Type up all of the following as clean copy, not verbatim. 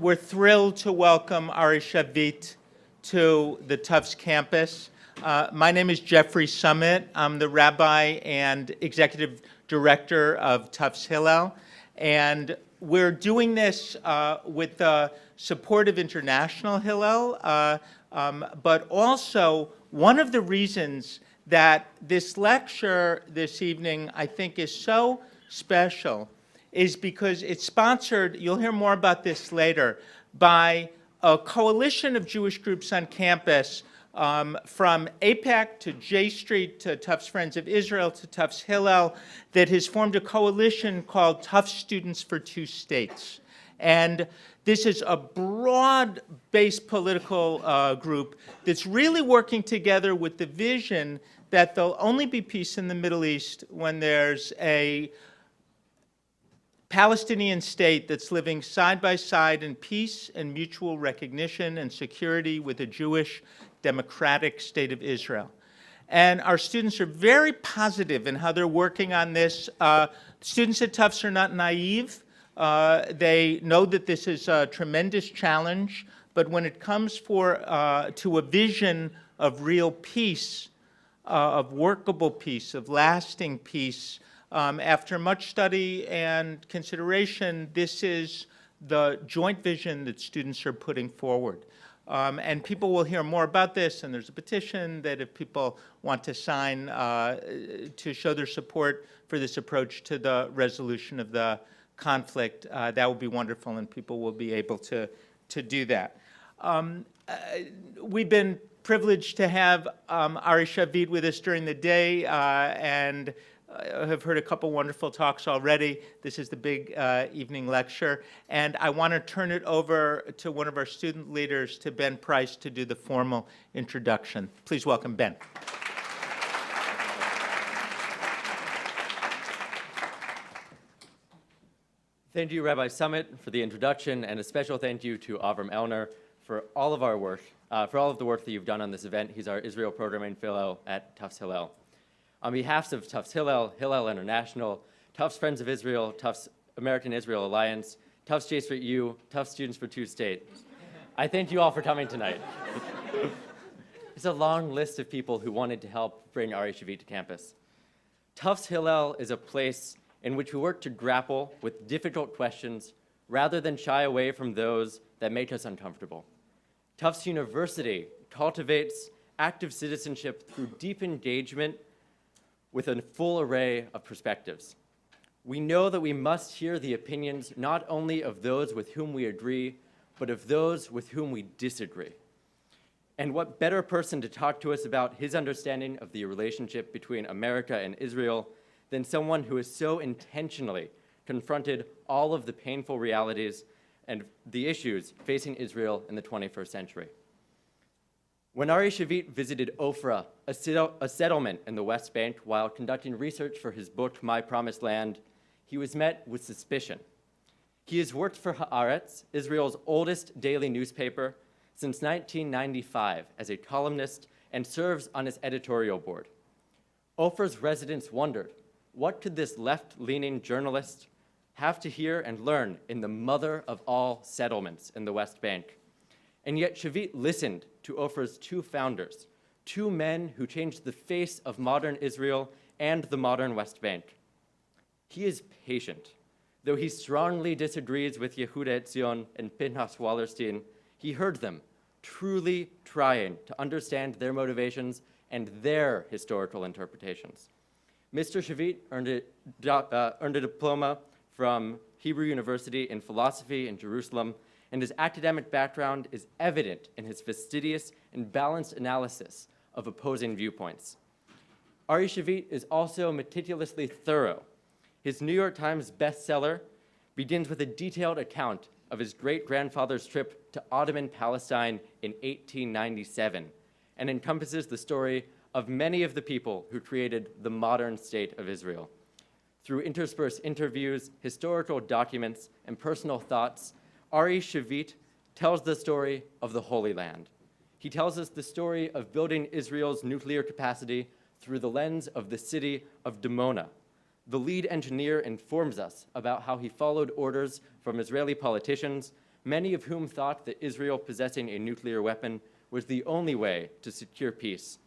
We're thrilled to welcome Ari Shavit to the Tufts campus. My name is Jeffrey Summit. I'm the rabbi and executive director of Tufts Hillel. And we're doing this with the support of International Hillel, but also one of the reasons that this lecture this evening I think is so special is because it's sponsored, you'll hear more about this later, by a coalition of Jewish groups on campus, from AIPAC to J Street to Tufts Friends of Israel to Tufts Hillel, that has formed a coalition called Tufts Students for Two States. And this is a broad-based political group that's really working together with the vision that there'll only be peace in the Middle East when there's a Palestinian state that's living side by side in peace and mutual recognition and security with a Jewish democratic state of Israel. And our students are very positive in how they're working on this. Students at Tufts are not naive. They know that this is a tremendous challenge, but when it comes to a vision of real peace, of workable peace, of lasting peace, after much study and consideration, this is the joint vision that students are putting forward. And people will hear more about this, and there's a petition that if people want to sign to show their support for this approach to the resolution of the conflict, that would be wonderful, and people will be able to do that. We've been privileged to have Ari Shavit with us during the day, and I have heard a couple wonderful talks already. This is the big evening lecture. And I want to turn it over to one of our student leaders, to Ben Price, to do the formal introduction. Please welcome Ben. Thank you, Rabbi Summit, for the introduction, and a special thank you to Avram Elner for all of our work, for all of the work that you've done on this event. He's our Israel Programming Fellow at Tufts Hillel. On behalf of Tufts Hillel, Hillel International, Tufts Friends of Israel, Tufts American Israel Alliance, Tufts J Street U, Tufts Students for Two States, I thank you all for coming tonight. It's a long list of people who wanted to help bring Ari Shavit to campus. Tufts Hillel is a place in which we work to grapple with difficult questions rather than shy away from those that make us uncomfortable. Tufts University cultivates active citizenship through deep engagement with a full array of perspectives. We know that we must hear the opinions not only of those with whom we agree, but of those with whom we disagree. And what better person to talk to us about his understanding of the relationship between America and Israel than someone who has so intentionally confronted all of the painful realities and the issues facing Israel in the 21st century. When Ari Shavit visited Ofra, a settlement in the West Bank, while conducting research for his book, My Promised Land, he was met with suspicion. He has worked for Haaretz, Israel's oldest daily newspaper, since 1995 as a columnist and serves on its editorial board. Ofra's residents wondered, what could this left-leaning journalist have to hear and learn in the mother of all settlements in the West Bank? And yet Shavit listened to Ofra's two founders, two men who changed the face of modern Israel and the modern West Bank. He is patient. Though he strongly disagrees with Yehuda Etzion and Pinchas Wallerstein, he heard them, truly trying to understand their motivations and their historical interpretations. Mr. Shavit earned a diploma from Hebrew University in philosophy in Jerusalem, and his academic background is evident in his fastidious and balanced analysis of opposing viewpoints. Ari Shavit is also meticulously thorough. His New York Times bestseller begins with a detailed account of his great-grandfather's trip to Ottoman Palestine in 1897 and encompasses the story of many of the people who created the modern state of Israel. Through interspersed interviews, historical documents, and personal thoughts, Ari Shavit tells the story of the Holy Land. He tells us the story of building Israel's nuclear capacity through the lens of the city of Dimona, The lead engineer informs us about how he followed orders from Israeli politicians, many of whom thought that Israel possessing a nuclear weapon was the only way to secure peace.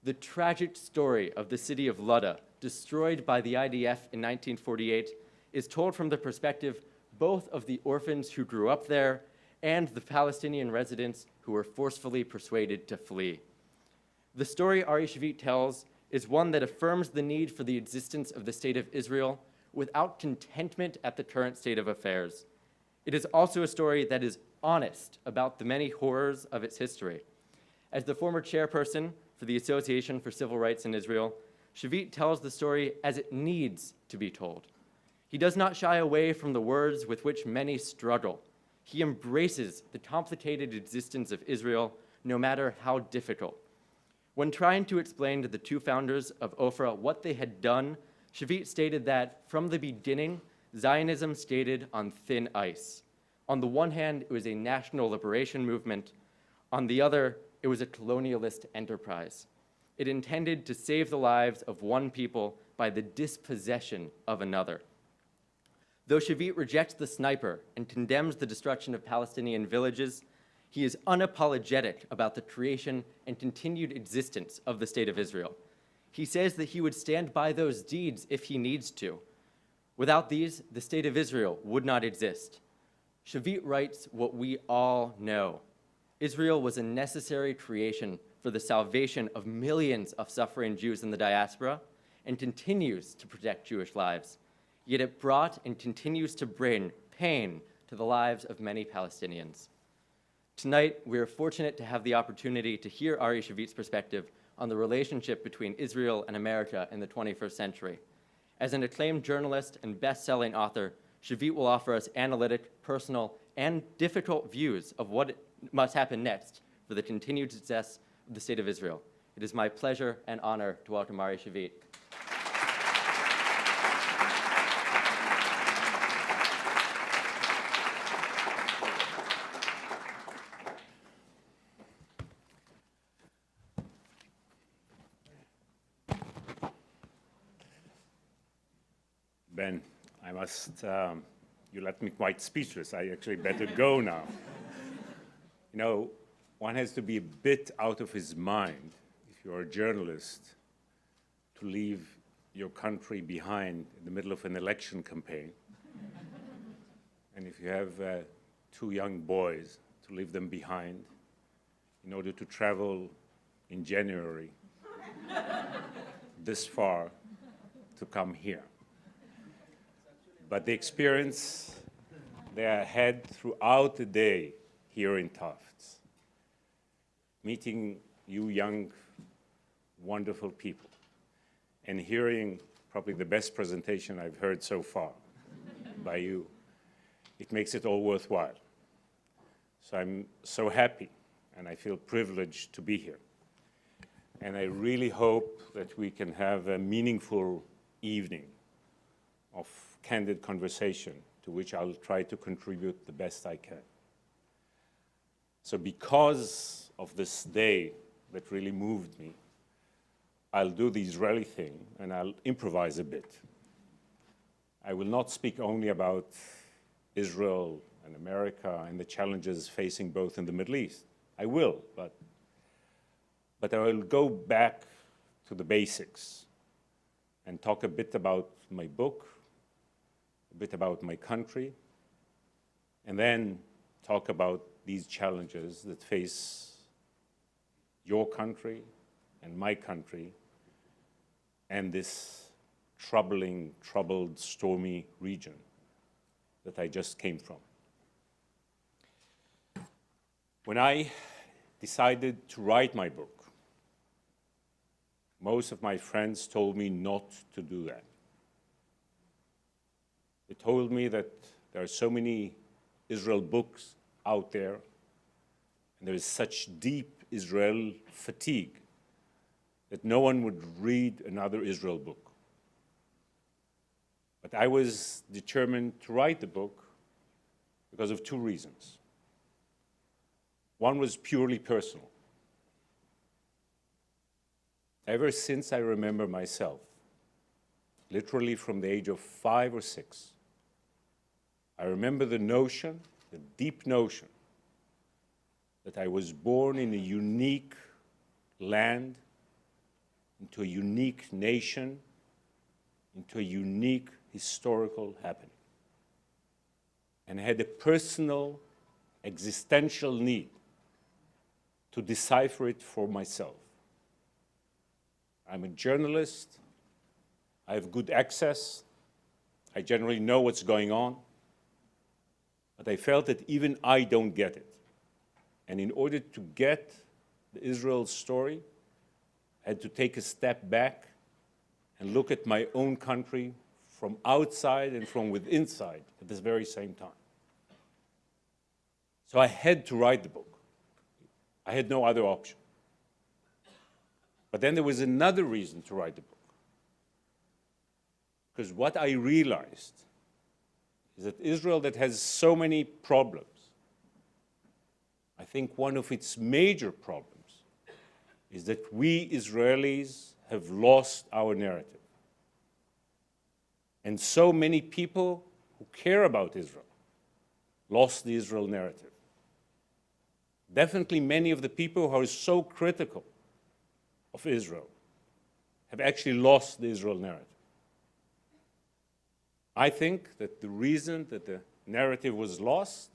The tragic story of the city of Lada, destroyed by the IDF in 1948, is told from the perspective both of the orphans who grew up there and the Palestinian residents who were forcefully persuaded to flee. The story Ari Shavit tells is one that affirms the need for the existence of the state of Israel without contentment at the current state of affairs. It is also a story that is honest about the many horrors of its history. As the former chairperson for the Association for Civil Rights in Israel, Shavit tells the story as it needs to be told. He does not shy away from the words with which many struggle. He embraces the complicated existence of Israel, no matter how difficult. When trying to explain to the two founders of Ofra what they had done, Shavit stated that, from the beginning, Zionism skated on thin ice. On the one hand, it was a national liberation movement. On the other, it was a colonialist enterprise. It intended to save the lives of one people by the dispossession of another. Though Shavit rejects the sniper and condemns the destruction of Palestinian villages, he is unapologetic about the creation and continued existence of the State of Israel. He says that he would stand by those deeds if he needs to. Without these, the State of Israel would not exist. Shavit writes what we all know. Israel was a necessary creation for the salvation of millions of suffering Jews in the diaspora and continues to protect Jewish lives. Yet it brought and continues to bring pain to the lives of many Palestinians. Tonight, we are fortunate to have the opportunity to hear Ari Shavit's perspective on the relationship between Israel and America in the 21st century. As an acclaimed journalist and best-selling author, Shavit will offer us analytic, personal, and difficult views of what must happen next for the continued success of the State of Israel. It is my pleasure and honor to welcome Ari Shavit. Ben, I must, you left me quite speechless. I actually better go now. You know, one has to be a bit out of his mind, if you're a journalist, to leave your country behind in the middle of an election campaign. And if you have two young boys, to leave them behind in order to travel in January this far to come here. But the experience they had throughout the day here in Tufts, meeting you young, wonderful people, and hearing probably the best presentation I've heard so far by you, it makes it all worthwhile. So I'm so happy, and I feel privileged to be here. And I really hope that we can have a meaningful evening of candid conversation to which I'll try to contribute the best I can. So because of this day that really moved me, I'll do the Israeli thing and I'll improvise a bit. I will not speak only about Israel and America and the challenges facing both in the Middle East. I will, but I will go back to the basics and talk a bit about my book, a bit about my country, and then talk about these challenges that face your country and my country and this troubled, stormy region that I just came from. When I decided to write my book, most of my friends told me not to do that. They told me that there are so many Israel books out there, and there is such deep Israel fatigue that no one would read another Israel book. But I was determined to write the book because of two reasons. One was purely personal. Ever since I remember myself, literally from the age of 5 or 6, I remember the notion the deep notion that I was born in a unique land, into a unique nation, into a unique historical happening. And I had a personal, existential need to decipher it for myself. I'm a journalist. I have good access. I generally know what's going on. But I felt that even I don't get it. And in order to get the Israel story, I had to take a step back and look at my own country from outside and from within inside at this very same time. So I had to write the book. I had no other option. But then there was another reason to write the book. Because what I realized is that Israel, that has so many problems, I think one of its major problems is that we Israelis have lost our narrative. And so many people who care about Israel lost the Israel narrative. Definitely many of the people who are so critical of Israel have actually lost the Israel narrative. I think that the reason that the narrative was lost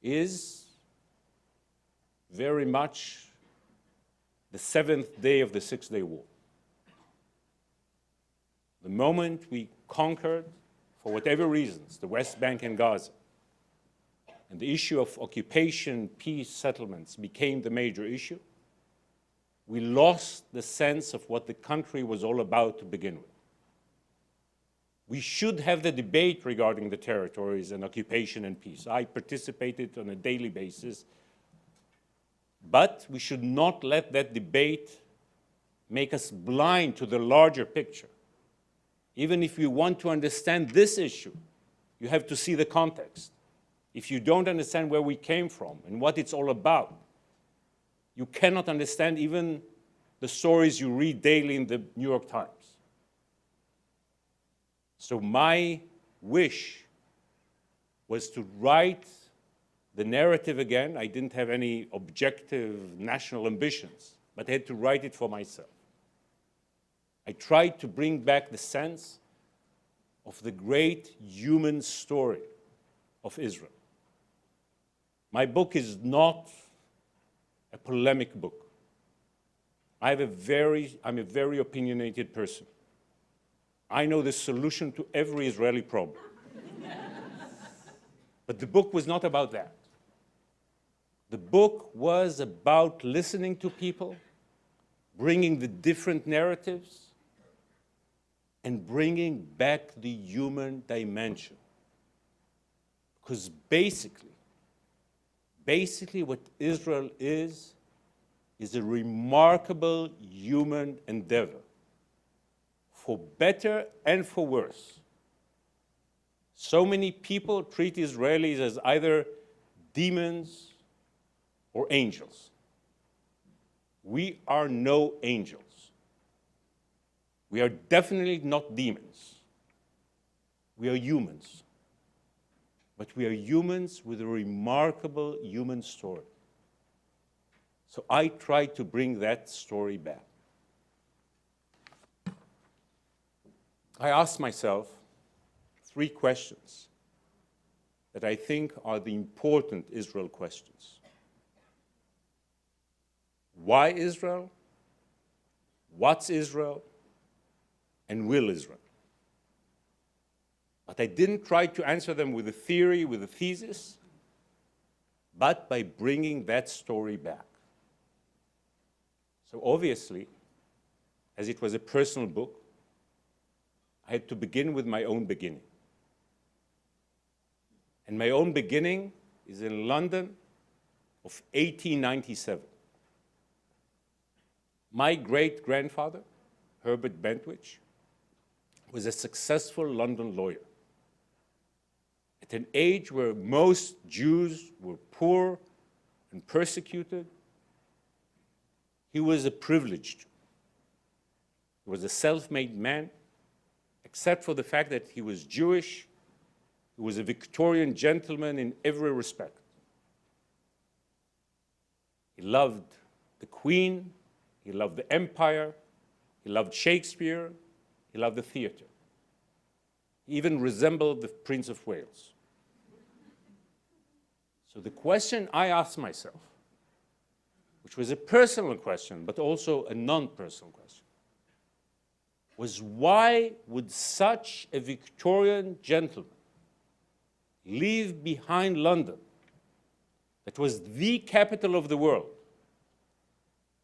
is very much the seventh day of the Six-Day War. The moment we conquered, for whatever reasons, the West Bank and Gaza, and the issue of occupation, peace, settlements became the major issue, we lost the sense of what the country was all about to begin with. We should have the debate regarding the territories and occupation and peace. I participated on a daily basis, but we should not let that debate make us blind to the larger picture. Even if you want to understand this issue, you have to see the context. If you don't understand where we came from and what it's all about, you cannot understand even the stories you read daily in the New York Times. So my wish was to write the narrative again. I didn't have any objective national ambitions, but I had to write it for myself. I tried to bring back the sense of the great human story of Israel. My book is not a polemic book. I'm a very opinionated person. I know the solution to every Israeli problem. But the book was not about that. The book was about listening to people, bringing the different narratives, and bringing back the human dimension. Because basically what Israel is a remarkable human endeavor, for better and for worse. So many people treat Israelis as either demons or angels. We are no angels. We are definitely not demons. We are humans. But we are humans with a remarkable human story. So I try to bring that story back. I asked myself 3 questions that I think are the important Israel questions. Why Israel? What's Israel? And will Israel? But I didn't try to answer them with a theory, with a thesis, but by bringing that story back. So obviously, as it was a personal book, I had to begin with my own beginning. And my own beginning is in London of 1897. My great-grandfather, Herbert Bentwich, was a successful London lawyer. At an age where most Jews were poor and persecuted, he was a privileged Jew. He was a self-made man, except for the fact that he was Jewish He was a Victorian gentleman in every respect. He loved the Queen, he loved the empire, he loved Shakespeare, he loved the theater. He even resembled the Prince of Wales. So the question I asked myself, which was a personal question, but also a non-personal question, was why would such a Victorian gentleman leave behind London, that was the capital of the world,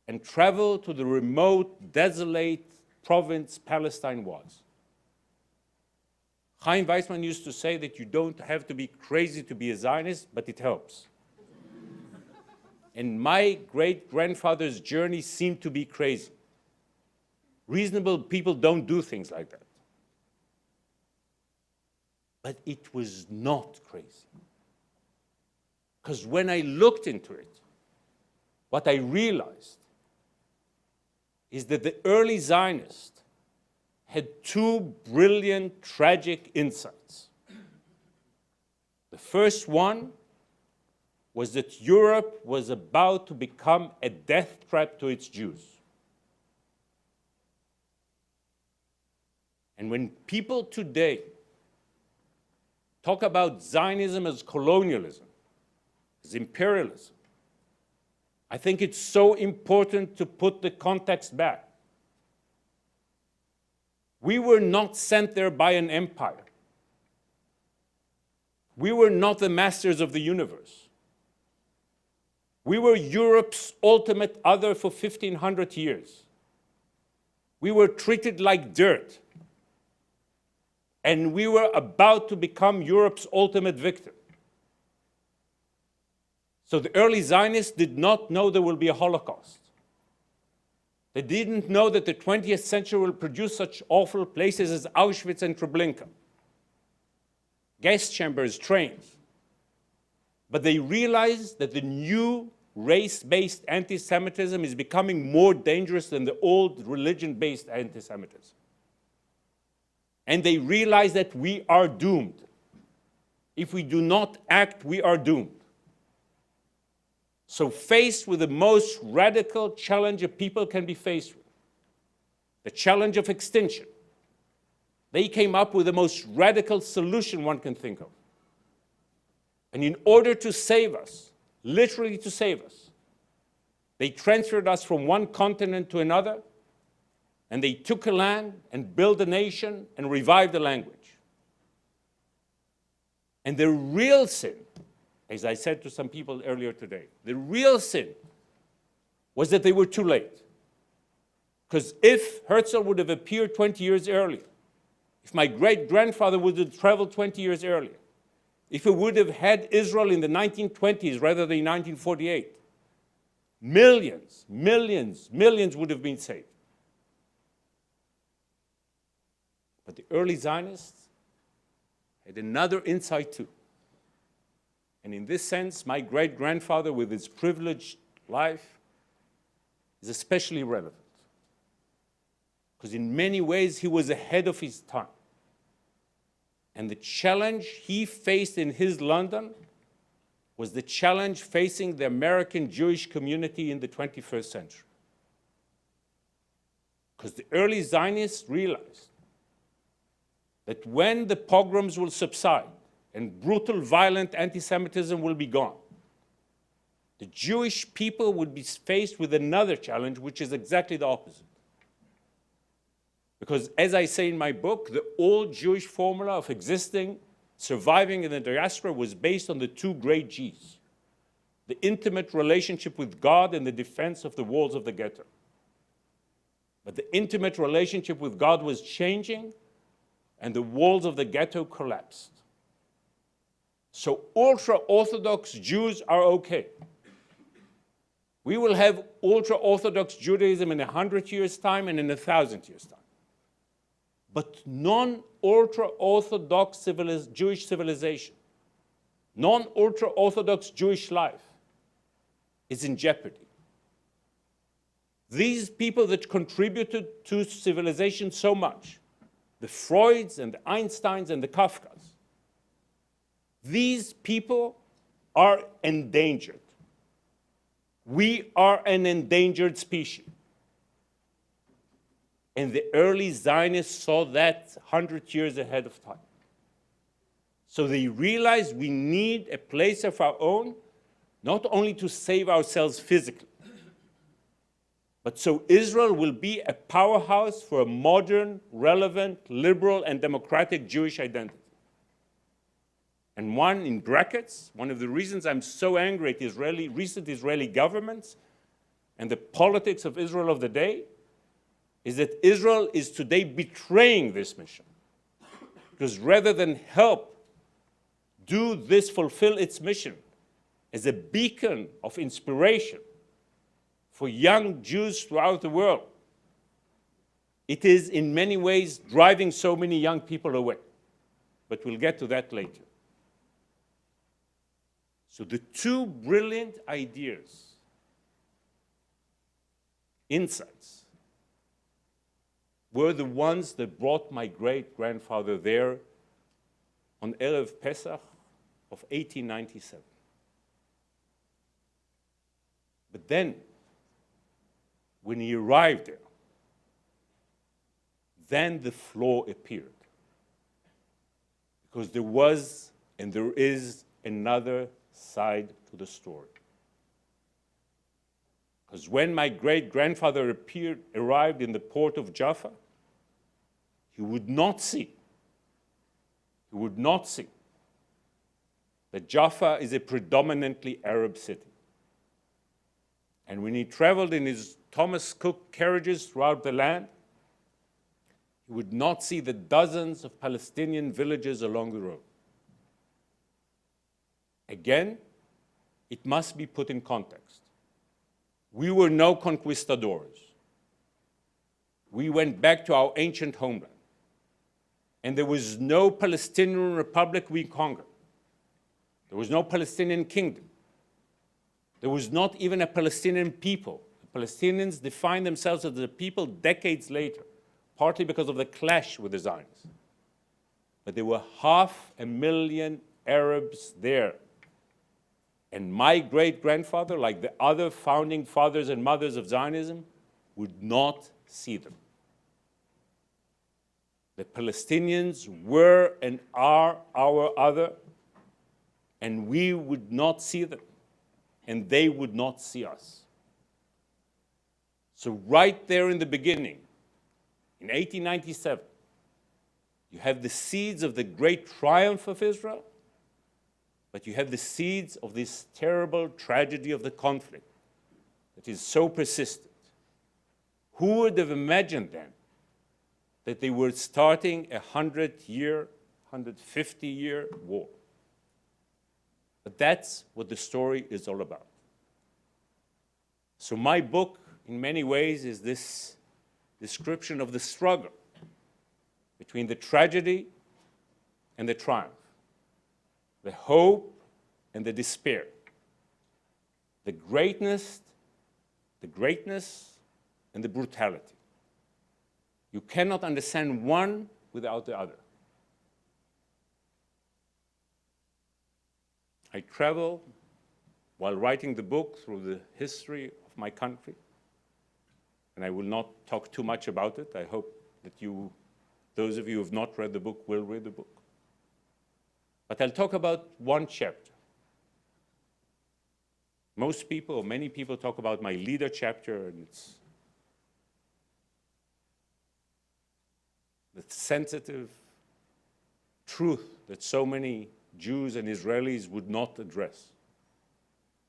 and travel to the remote, desolate province Palestine was? Chaim Weizmann used to say that you don't have to be crazy to be a Zionist, but it helps. And my great-grandfather's journey seemed to be crazy. Reasonable people don't do things like that. But it was not crazy. Because when I looked into it, what I realized is that the early Zionists had two brilliant, tragic insights. The first one was that Europe was about to become a death trap to its Jews. And when people today talk about Zionism as colonialism, as imperialism, I think it's so important to put the context back. We were not sent there by an empire. We were not the masters of the universe. We were Europe's ultimate other for 1,500 years. We were treated like dirt. And we were about to become Europe's ultimate victim. So the early Zionists did not know there will be a Holocaust. They didn't know that the 20th century will produce such awful places as Auschwitz and Treblinka, gas chambers, trains. But they realized that the new race-based anti-Semitism is becoming more dangerous than the old religion-based anti-Semitism. And they realize that we are doomed. If we do not act, we are doomed. So faced with the most radical challenge a people can be faced with, the challenge of extinction, they came up with the most radical solution one can think of. And in order to save us, literally to save us, they transferred us from one continent to another, and they took a land and built a nation and revived the language. And the real sin, as I said to some people earlier today, the real sin was that they were too late. Because if Herzl would have appeared 20 years earlier, if my great-grandfather would have traveled 20 years earlier, if we would have had Israel in the 1920s rather than 1948, millions, millions, millions would have been saved. But the early Zionists had another insight too. And in this sense, my great-grandfather, with his privileged life, is especially relevant. Because in many ways, he was ahead of his time. And the challenge he faced in his London was the challenge facing the American Jewish community in the 21st century. Because the early Zionists realized that when the pogroms will subside and brutal, violent anti-Semitism will be gone, the Jewish people would be faced with another challenge, which is exactly the opposite. Because as I say in my book, the old Jewish formula of existing, surviving in the diaspora was based on the two great Gs: the intimate relationship with God and the defense of the walls of the ghetto. But the intimate relationship with God was changing, and the walls of the ghetto collapsed. So ultra-Orthodox Jews are okay. We will have ultra-Orthodox Judaism in 100 years' time and in 1,000 years' time. But non-ultra-Orthodox Jewish civilization, non-ultra-Orthodox Jewish life is in jeopardy. These people that contributed to civilization so much, the Freuds and the Einsteins and the Kafkas, These people are endangered. We are an endangered species. And the early Zionists saw that 100 years ahead of time. So they realized we need a place of our own, not only to save ourselves physically, but so Israel will be a powerhouse for a modern, relevant, liberal, and democratic Jewish identity. And one, in brackets, one of the reasons I'm so angry at recent Israeli governments and the politics of Israel of the day is that Israel is today betraying this mission. Because rather than help fulfill its mission as a beacon of inspiration for young Jews throughout the world, it is in many ways driving so many young people away. But we'll get to that later. So the two brilliant ideas, insights, were the ones that brought my great-grandfather there on Erev Pesach of 1897. But then, when he arrived there, then the flaw appeared. Because there was and there is another side to the story. Because when my great-grandfather arrived in the port of Jaffa, he would not see that Jaffa is a predominantly Arab city. And when he traveled in his Thomas Cook carriages throughout the land, he would not see the dozens of Palestinian villages along the road. Again, it must be put in context. We were no conquistadors. We went back to our ancient homeland. And there was no Palestinian republic we conquered. There was no Palestinian kingdom. There was not even a Palestinian people. The Palestinians defined themselves as a people decades later, partly because of the clash with the Zionists. But there were 500,000 Arabs there. And my great-grandfather, like the other founding fathers and mothers of Zionism, would not see them. The Palestinians were and are our other, and we would not see them, and they would not see us. So right there in the beginning, in 1897, you have the seeds of the great triumph of Israel, but you have the seeds of this terrible tragedy of the conflict that is so persistent. Who would have imagined then that they were starting a 100-year, 150-year war? But that's what the story is all about. So my book, in many ways, is this description of the struggle between the tragedy and the triumph, the hope and the despair, the greatness and the brutality. You cannot understand one without the other. I travel while writing the book through the history of my country, and I will not talk too much about it. I hope that those of you who have not read the book will read the book. But I'll talk about one chapter. Most people, or many people, talk about my leader chapter, and it's the sensitive truth that so many Jews and Israelis would not address.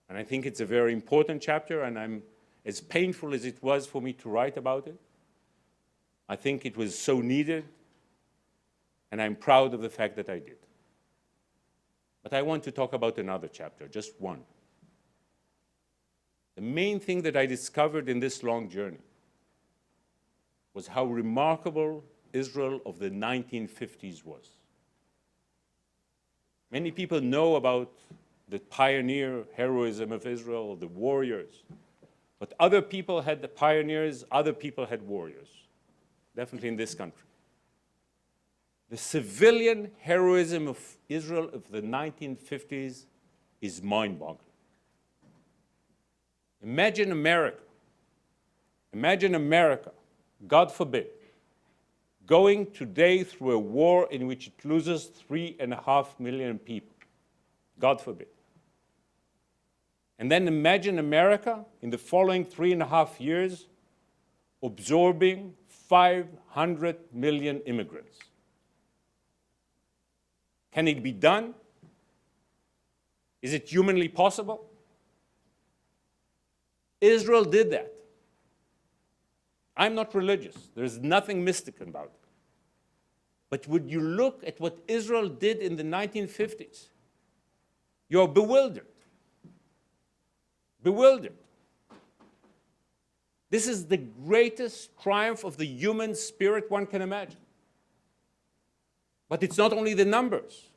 And I think it's a very important chapter, and as painful as it was for me to write about it, I think it was so needed, and I'm proud of the fact that I did. But I want to talk about another chapter, just one. The main thing that I discovered in this long journey was how remarkable Israel of the 1950s was. Many people know about the pioneer heroism of Israel, the warriors. But other people had the pioneers, other people had warriors, definitely in this country. The civilian heroism of Israel of the 1950s is mind-boggling. Imagine America, God forbid, going today through a war in which it loses 3.5 million people. God forbid. And then imagine America in the following 3.5 years absorbing 500 million immigrants. Can it be done? Is it humanly possible? Israel did that. I'm not religious. There's nothing mystical about it. But would you look at what Israel did in the 1950s, you're bewildered. Bewildered. This is the greatest triumph of the human spirit one can imagine. But it's not only the numbers.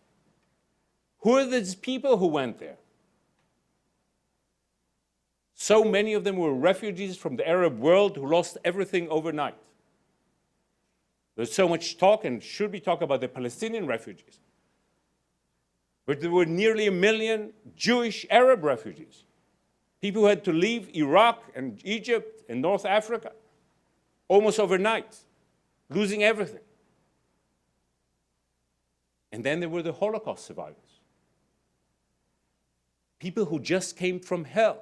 Who are these people who went there? So many of them were refugees from the Arab world who lost everything overnight. There's so much talk, and should be talk, about the Palestinian refugees. But there were nearly 1 million Jewish Arab refugees. People who had to leave Iraq and Egypt and North Africa almost overnight, losing everything. And then there were the Holocaust survivors. People who just came from hell.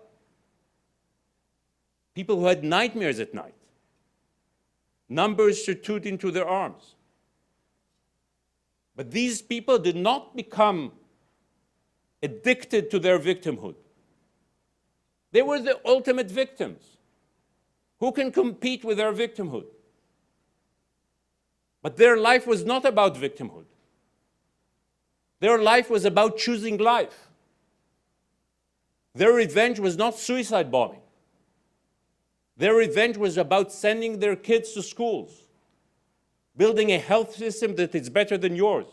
People who had nightmares at night. Numbers tattooed into their arms. But these people did not become addicted to their victimhood. They were the ultimate victims. Who can compete with their victimhood? But their life was not about victimhood. Their life was about choosing life. Their revenge was not suicide bombing. Their revenge was about sending their kids to schools, building a health system that is better than yours,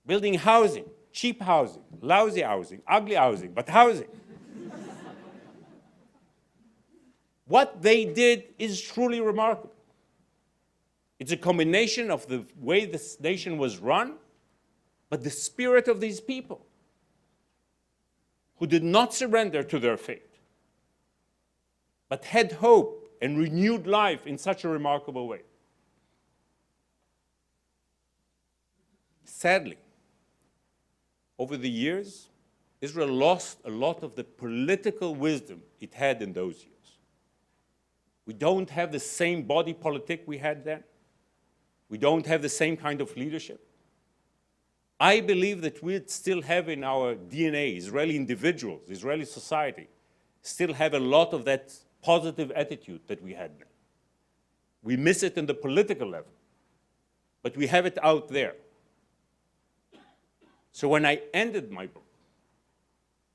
building housing, cheap housing, lousy housing, ugly housing, but housing. What they did is truly remarkable. It's a combination of the way this nation was run, but the spirit of these people who did not surrender to their fate, but had hope and renewed life in such a remarkable way. Sadly, over the years, Israel lost a lot of the political wisdom it had in those years. We don't have the same body politic we had then. We don't have the same kind of leadership. I believe that we still have in our DNA, Israeli individuals, Israeli society, still have a lot of that positive attitude that we had then. We miss it in the political level, but we have it out there. So when I ended my book,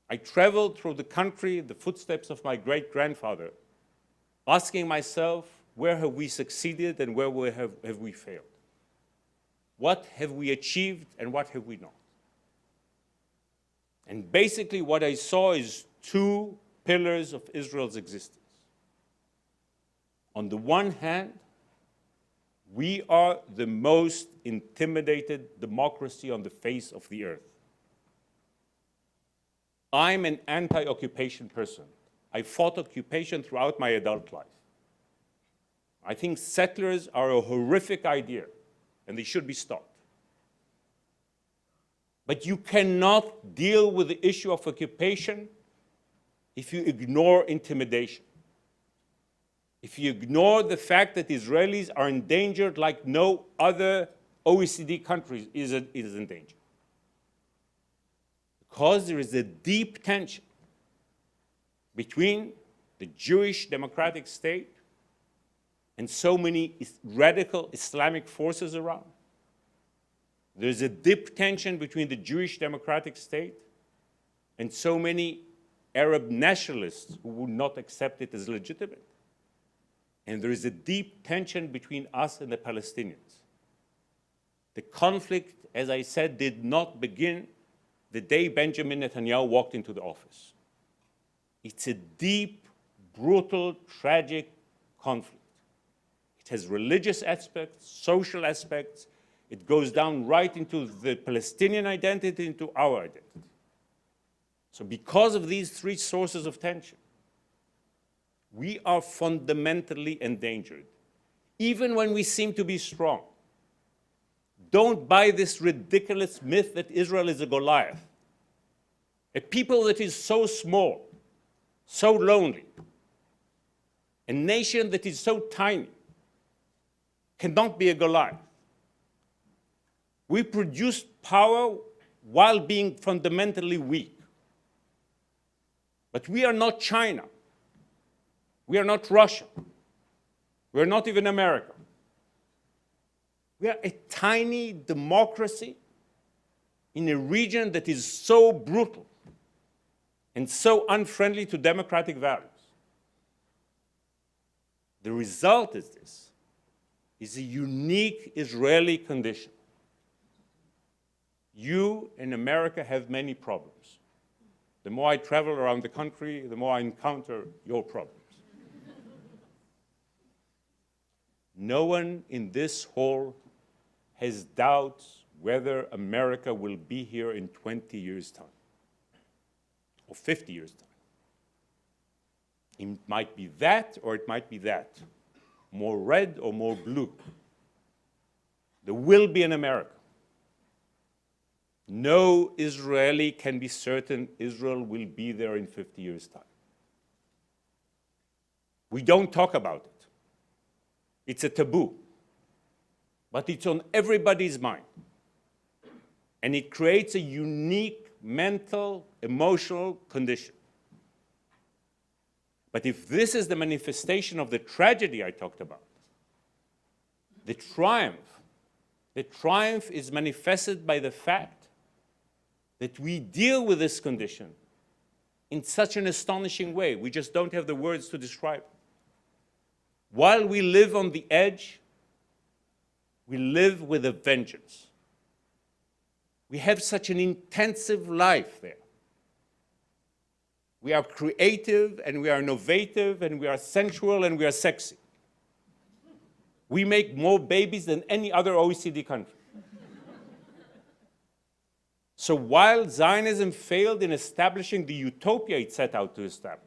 I traveled through the country, the footsteps of my great-grandfather, asking myself, where have we succeeded and where have we failed? What have we achieved and what have we not? And basically what I saw is two pillars of Israel's existence. On the one hand, we are the most intimidated democracy on the face of the earth. I'm an anti-occupation person. I fought occupation throughout my adult life. I think settlers are a horrific idea, and they should be stopped. But you cannot deal with the issue of occupation if you ignore intimidation. If you ignore the fact that Israelis are endangered like no other OECD country is in danger. Because there is a deep tension between the Jewish democratic state and so many radical Islamic forces around. There's a deep tension between the Jewish democratic state and so many Arab nationalists who would not accept it as legitimate. And there is a deep tension between us and the Palestinians. The conflict, as I said, did not begin the day Benjamin Netanyahu walked into the office. It's a deep, brutal, tragic conflict. It has religious aspects, social aspects, It goes down right into the Palestinian identity, into our identity. So because of these three sources of tension, we are fundamentally endangered, even when we seem to be strong. Don't buy this ridiculous myth that Israel is a Goliath. A people that is so small, so lonely, a nation that is so tiny, cannot be a Goliath. We produce power while being fundamentally weak. But we are not China. We are not Russia. We are not even America. We are a tiny democracy in a region that is so brutal and so unfriendly to democratic values. The result is this, is a unique Israeli condition. You in America have many problems. The more I travel around the country, the more I encounter your problems. No one in this hall has doubts whether America will be here in 20 years' time or 50 years' time. It might be that or it might be that, more red or more blue. There will be an America. No Israeli can be certain Israel will be there in 50 years' time. We don't talk about it. It's a taboo. But it's on everybody's mind. And it creates a unique mental, emotional condition. But if this is the manifestation of the tragedy I talked about, the triumph is manifested by the fact that we deal with this condition in such an astonishing way. We just don't have the words to describe it. While we live on the edge, we live with a vengeance. We have such an intensive life there. We are creative, and we are innovative, and we are sensual, and we are sexy. We make more babies than any other OECD country. So while Zionism failed in establishing the utopia it set out to establish,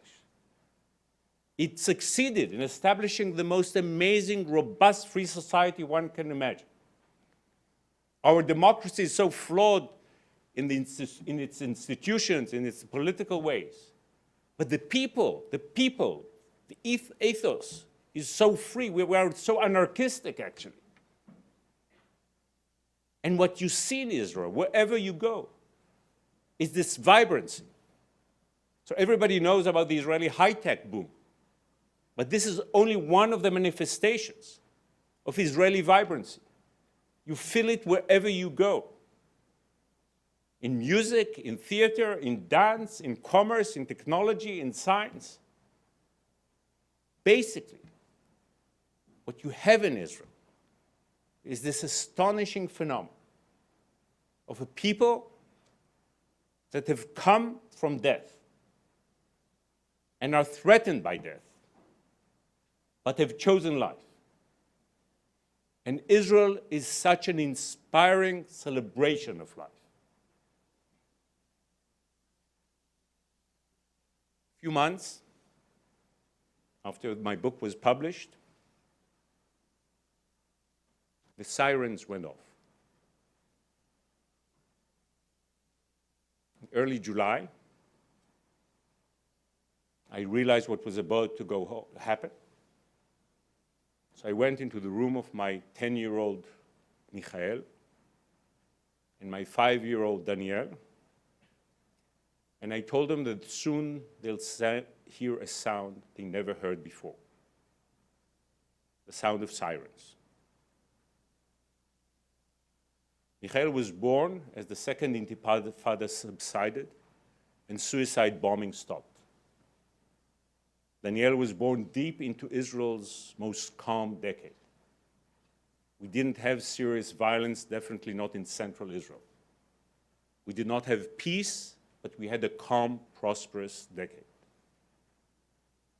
it succeeded in establishing the most amazing, robust, free society one can imagine. Our democracy is so flawed in its institutions, in its political ways. But the people, the ethos is so free. We are so anarchistic, actually. And what you see in Israel, wherever you go, is this vibrancy. So everybody knows about the Israeli high-tech boom. But this is only one of the manifestations of Israeli vibrancy. You feel it wherever you go. In music, in theater, in dance, in commerce, in technology, in science. Basically, what you have in Israel is this astonishing phenomenon of a people that have come from death and are threatened by death, but have chosen life. And Israel is such an inspiring celebration of life. A few months after my book was published, the sirens went off. In early July, I realized what was about to happen. So I went into the room of my 10-year-old Michael and my 5-year-old Daniel, and I told them that soon they'll hear a sound they never heard before, the sound of sirens. Michael was born as the second Intifada subsided and suicide bombing stopped. Daniel was born deep into Israel's most calm decade. We didn't have serious violence, definitely not in central Israel. We did not have peace, but we had a calm, prosperous decade.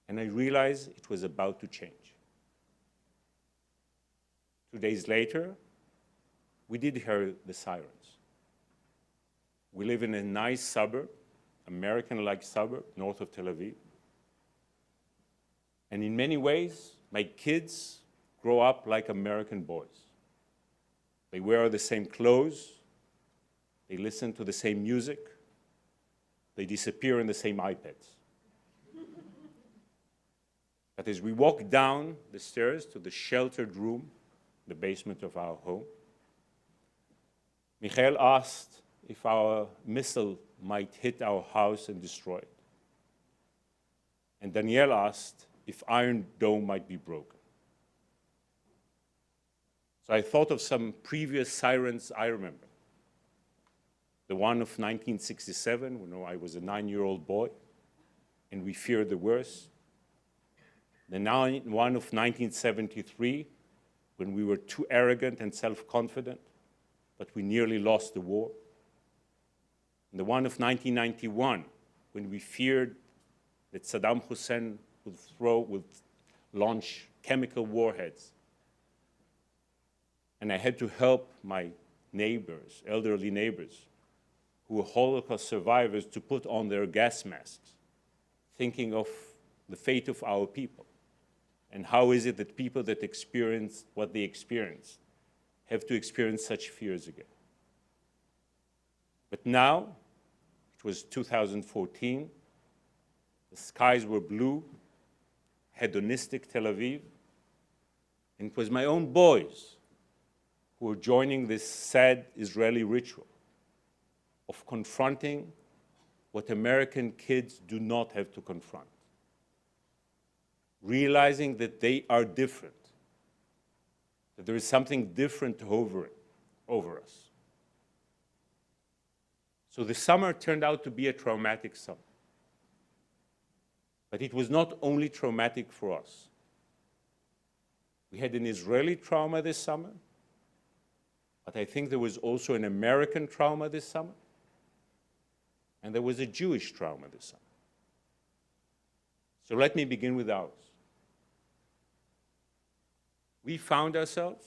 And I realized it was about to change. 2 days later, we did hear the sirens. We live in a nice suburb, American-like suburb, north of Tel Aviv. And in many ways, my kids grow up like American boys. They wear the same clothes, they listen to the same music, they disappear in the same iPads. But as we walk down the stairs to the sheltered room, the basement of our home, Michael asked if our missile might hit our house and destroy it. And Danielle asked if Iron Dome might be broken. So I thought of some previous sirens I remember. The one of 1967, when I was a 9-year-old boy, and we feared the worst. The one of 1973, when we were too arrogant and self-confident, but we nearly lost the war. And the one of 1991, when we feared that Saddam Hussein would launch chemical warheads. And I had to help my neighbors, elderly neighbors, who were Holocaust survivors, to put on their gas masks, thinking of the fate of our people. And how is it that people that experience what they experienced have to experience such fears again? But now, it was 2014, the skies were blue, hedonistic Tel Aviv, and it was my own boys who were joining this sad Israeli ritual of confronting what American kids do not have to confront. Realizing that they are different, that there is something different over us. So the summer turned out to be a traumatic summer. But it was not only traumatic for us. We had an Israeli trauma this summer, but I think there was also an American trauma this summer, and there was a Jewish trauma this summer. So let me begin with ours. We found ourselves,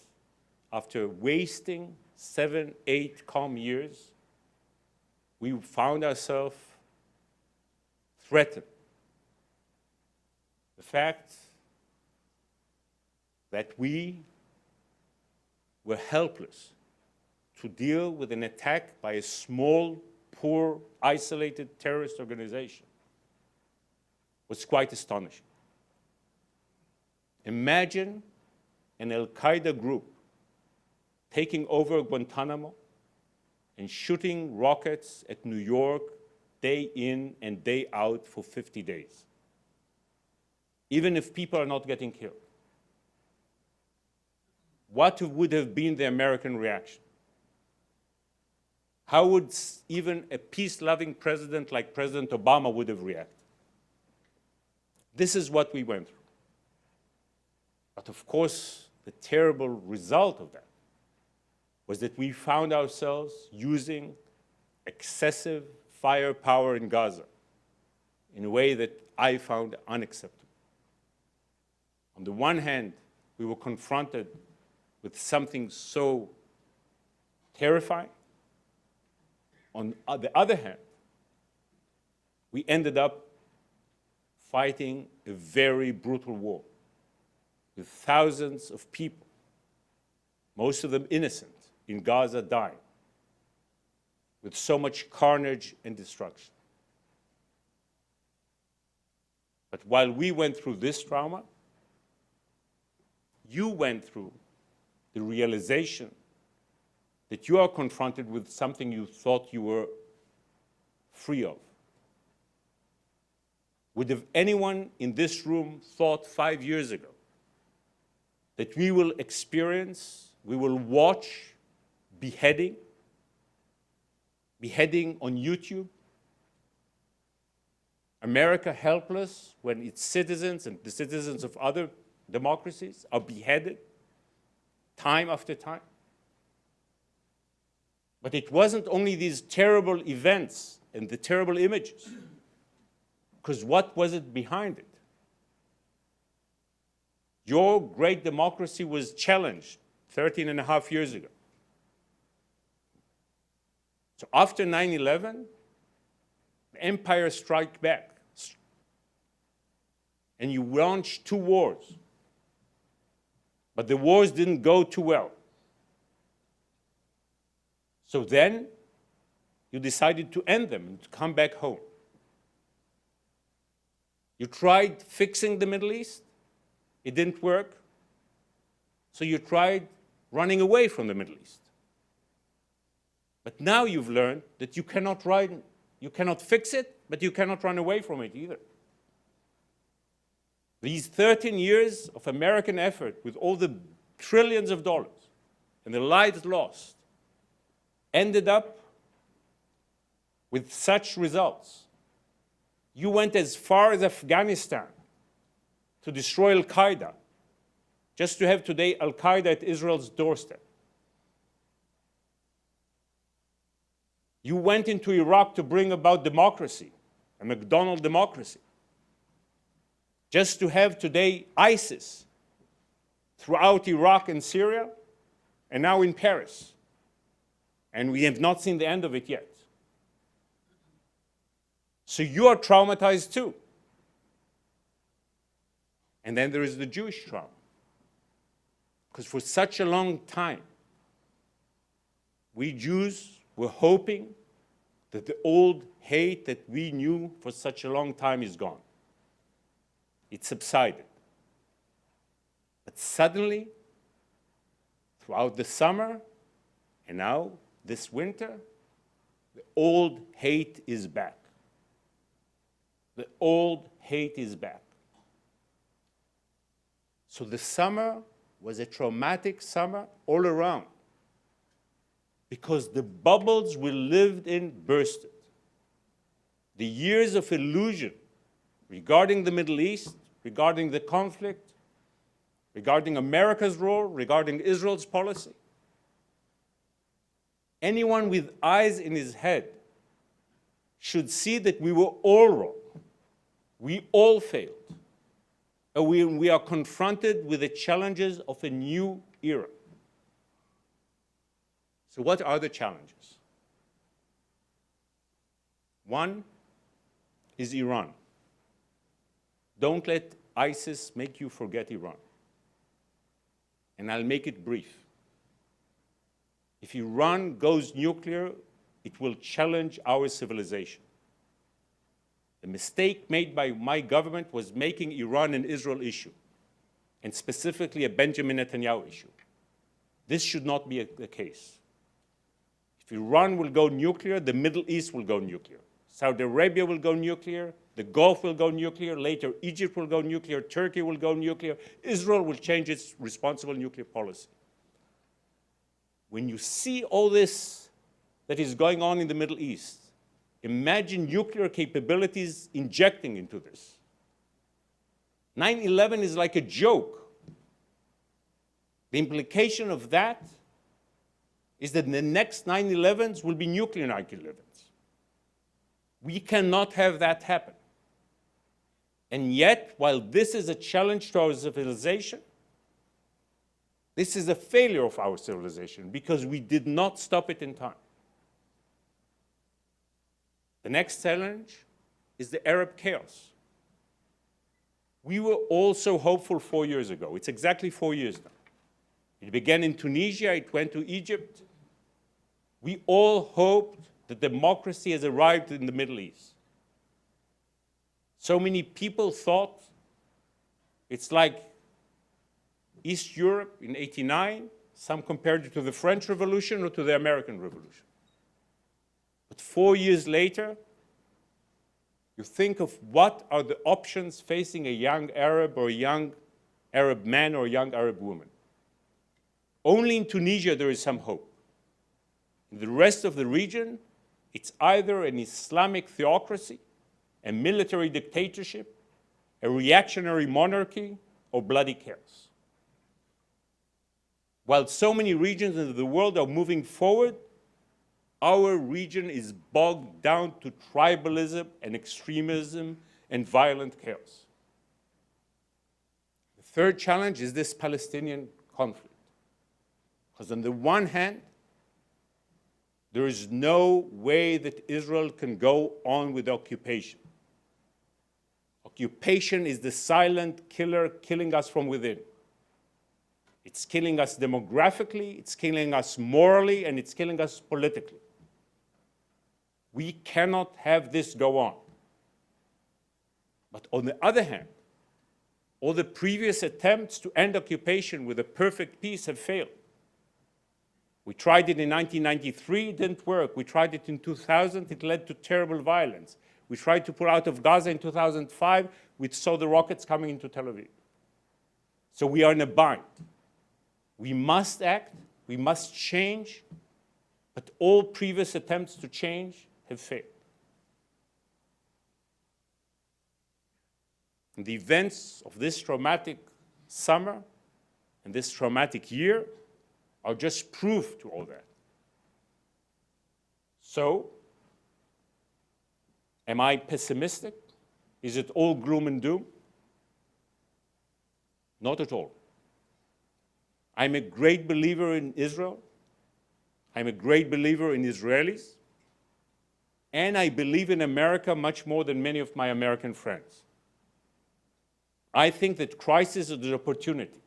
after wasting 7, 8 calm years, we found ourselves threatened. The fact that we were helpless to deal with an attack by a small, poor, isolated terrorist organization was quite astonishing. Imagine an Al-Qaeda group taking over Guantanamo and shooting rockets at New York day in and day out for 50 days, even if people are not getting killed. What would have been the American reaction? How would even a peace-loving president like President Obama would have reacted? This is what we went through. But of course, the terrible result of that was that we found ourselves using excessive firepower in Gaza in a way that I found unacceptable. On the one hand, we were confronted with something so terrifying. On the other hand, we ended up fighting a very brutal war with thousands of people, most of them innocent, in Gaza dying, with so much carnage and destruction. But while we went through this trauma, you went through the realization that you are confronted with something you thought you were free of. Would have anyone in this room thought 5 years ago that we will watch beheading on YouTube? America helpless when its citizens and the citizens of other democracies are beheaded time after time? But it wasn't only these terrible events and the terrible images, because what was it behind it? Your great democracy was challenged 13 and a half years ago. So after 9/11, the empire struck back. And you launched 2 wars. But the wars didn't go too well. So then you decided to end them and to come back home. You tried fixing the Middle East. It didn't work. So you tried running away from the Middle East. But now you've learned that you cannot fix it, but you cannot run away from it either. These 13 years of American effort with all the trillions of dollars and the lives lost ended up with such results. You went as far as Afghanistan to destroy Al-Qaeda, just to have today Al-Qaeda at Israel's doorstep. You went into Iraq to bring about democracy, a McDonald democracy, just to have today ISIS throughout Iraq and Syria, and now in Paris. And we have not seen the end of it yet. So you are traumatized too. And then there is the Jewish trauma. Because for such a long time, we Jews were hoping that the old hate that we knew for such a long time is gone. It subsided. But suddenly, throughout the summer, and now this winter, the old hate is back. The old hate is back. So the summer was a traumatic summer all around, because the bubbles we lived in bursted. The years of illusion regarding the Middle East, regarding the conflict, regarding America's role, regarding Israel's policy. Anyone with eyes in his head should see that we were all wrong. We all failed. And we are confronted with the challenges of a new era. So what are the challenges? One is Iran. Don't let ISIS make you forget Iran. And I'll make it brief. If Iran goes nuclear, it will challenge our civilization. The mistake made by my government was making Iran an Israel issue, and specifically a Benjamin Netanyahu issue. This should not be the case. If Iran will go nuclear, the Middle East will go nuclear. Saudi Arabia will go nuclear, the Gulf will go nuclear, later Egypt will go nuclear, Turkey will go nuclear, Israel will change its responsible nuclear policy. When you see all this that is going on in the Middle East, imagine nuclear capabilities injecting into this. 9/11 is like a joke. The implication of that is that the next 9/11s will be nuclear 9/11s. We cannot have that happen. And yet, while this is a challenge to our civilization, this is a failure of our civilization because we did not stop it in time. The next challenge is the Arab chaos. We were all so hopeful 4 years ago. It's exactly 4 years now. It began in Tunisia, it went to Egypt. We all hoped that democracy has arrived in the Middle East. So many people thought it's like East Europe in '89, some compared it to the French Revolution or to the American Revolution. But 4 years later, you think of what are the options facing a young Arab or a young Arab man or a young Arab woman. Only in Tunisia there is some hope. In the rest of the region, it's either an Islamic theocracy, a military dictatorship, a reactionary monarchy, or bloody chaos. While so many regions in the world are moving forward, our region is bogged down to tribalism and extremism and violent chaos. The third challenge is this Palestinian conflict. Because on the one hand, There is no way that Israel can go on with occupation. Occupation is the silent killer killing us from within. It's killing us demographically, it's killing us morally, and it's killing us politically. We cannot have this go on. But on the other hand, all the previous attempts to end occupation with a perfect peace have failed. We tried it in 1993, it didn't work. We tried it in 2000, it led to terrible violence. We tried to pull out of Gaza in 2005, we saw the rockets coming into Tel Aviv. So we are in a bind. We must act, we must change, but all previous attempts to change have failed. And the events of this traumatic summer and this traumatic year are just proof to all that. So, am I pessimistic? Is it all gloom and doom? Not at all. I'm a great believer in Israel. I'm a great believer in Israelis. And I believe in America much more than many of my American friends. I think that crisis is an opportunity.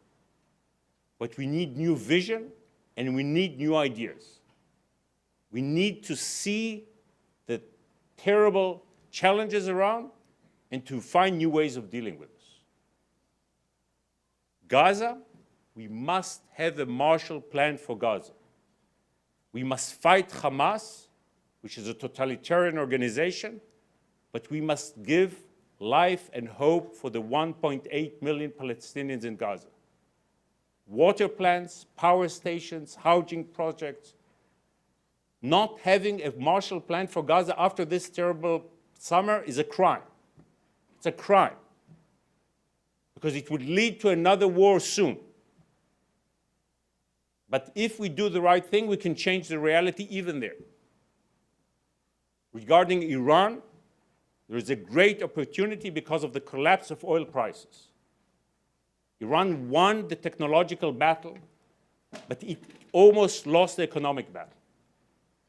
But we need new vision and we need new ideas. We need to see the terrible challenges around and to find new ways of dealing with this. Gaza, we must have a Marshall Plan for Gaza. We must fight Hamas, which is a totalitarian organization, but we must give life and hope for the 1.8 million Palestinians in Gaza. Water plants, power stations, housing projects. Not having a Marshall Plan for Gaza after this terrible summer is a crime. It's a crime. Because it would lead to another war soon. But if we do the right thing, we can change the reality even there. Regarding Iran, there is a great opportunity because of the collapse of oil prices. Iran won the technological battle, but it almost lost the economic battle.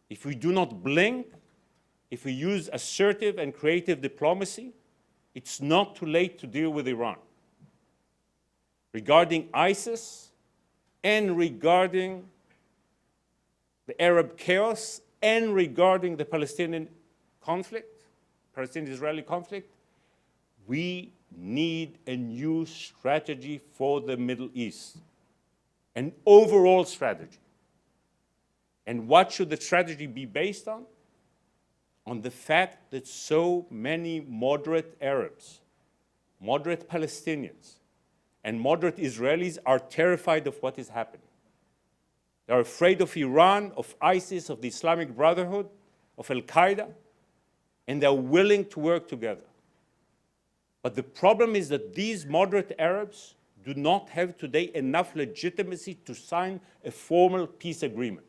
If we do not blink, if we use assertive and creative diplomacy, it's not too late to deal with Iran. Regarding ISIS and regarding the Arab chaos and regarding the Palestinian conflict, Palestinian-Israeli conflict, we need a new strategy for the Middle East, an overall strategy. And what should the strategy be based on? On the fact that so many moderate Arabs, moderate Palestinians, and moderate Israelis are terrified of what is happening. They're afraid of Iran, of ISIS, of the Islamic Brotherhood, of Al-Qaeda, and they're willing to work together. But the problem is that these moderate Arabs do not have today enough legitimacy to sign a formal peace agreement.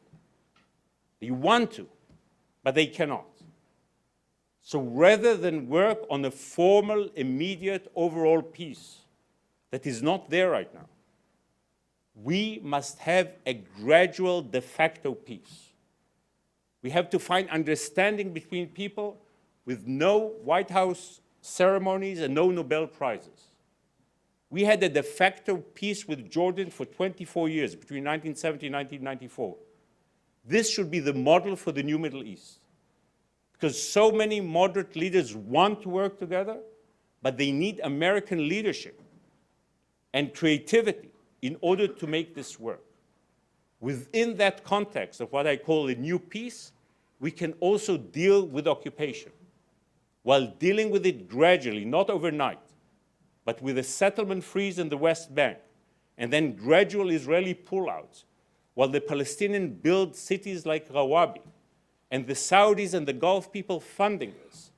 They want to, but they cannot. So rather than work on a formal, immediate, overall peace that is not there right now, we must have a gradual de facto peace. We have to find understanding between people with no White House ceremonies and no Nobel Prizes. We had a de facto peace with Jordan for 24 years, between 1970 and 1994. This should be the model for the new Middle East. Because so many moderate leaders want to work together, but they need American leadership and creativity in order to make this work. Within that context of what I call a new peace, we can also deal with occupation, while dealing with it gradually, not overnight, but with a settlement freeze in the West Bank, and then gradual Israeli pullouts, while the Palestinians build cities like Rawabi, and the Saudis and the Gulf people funding this,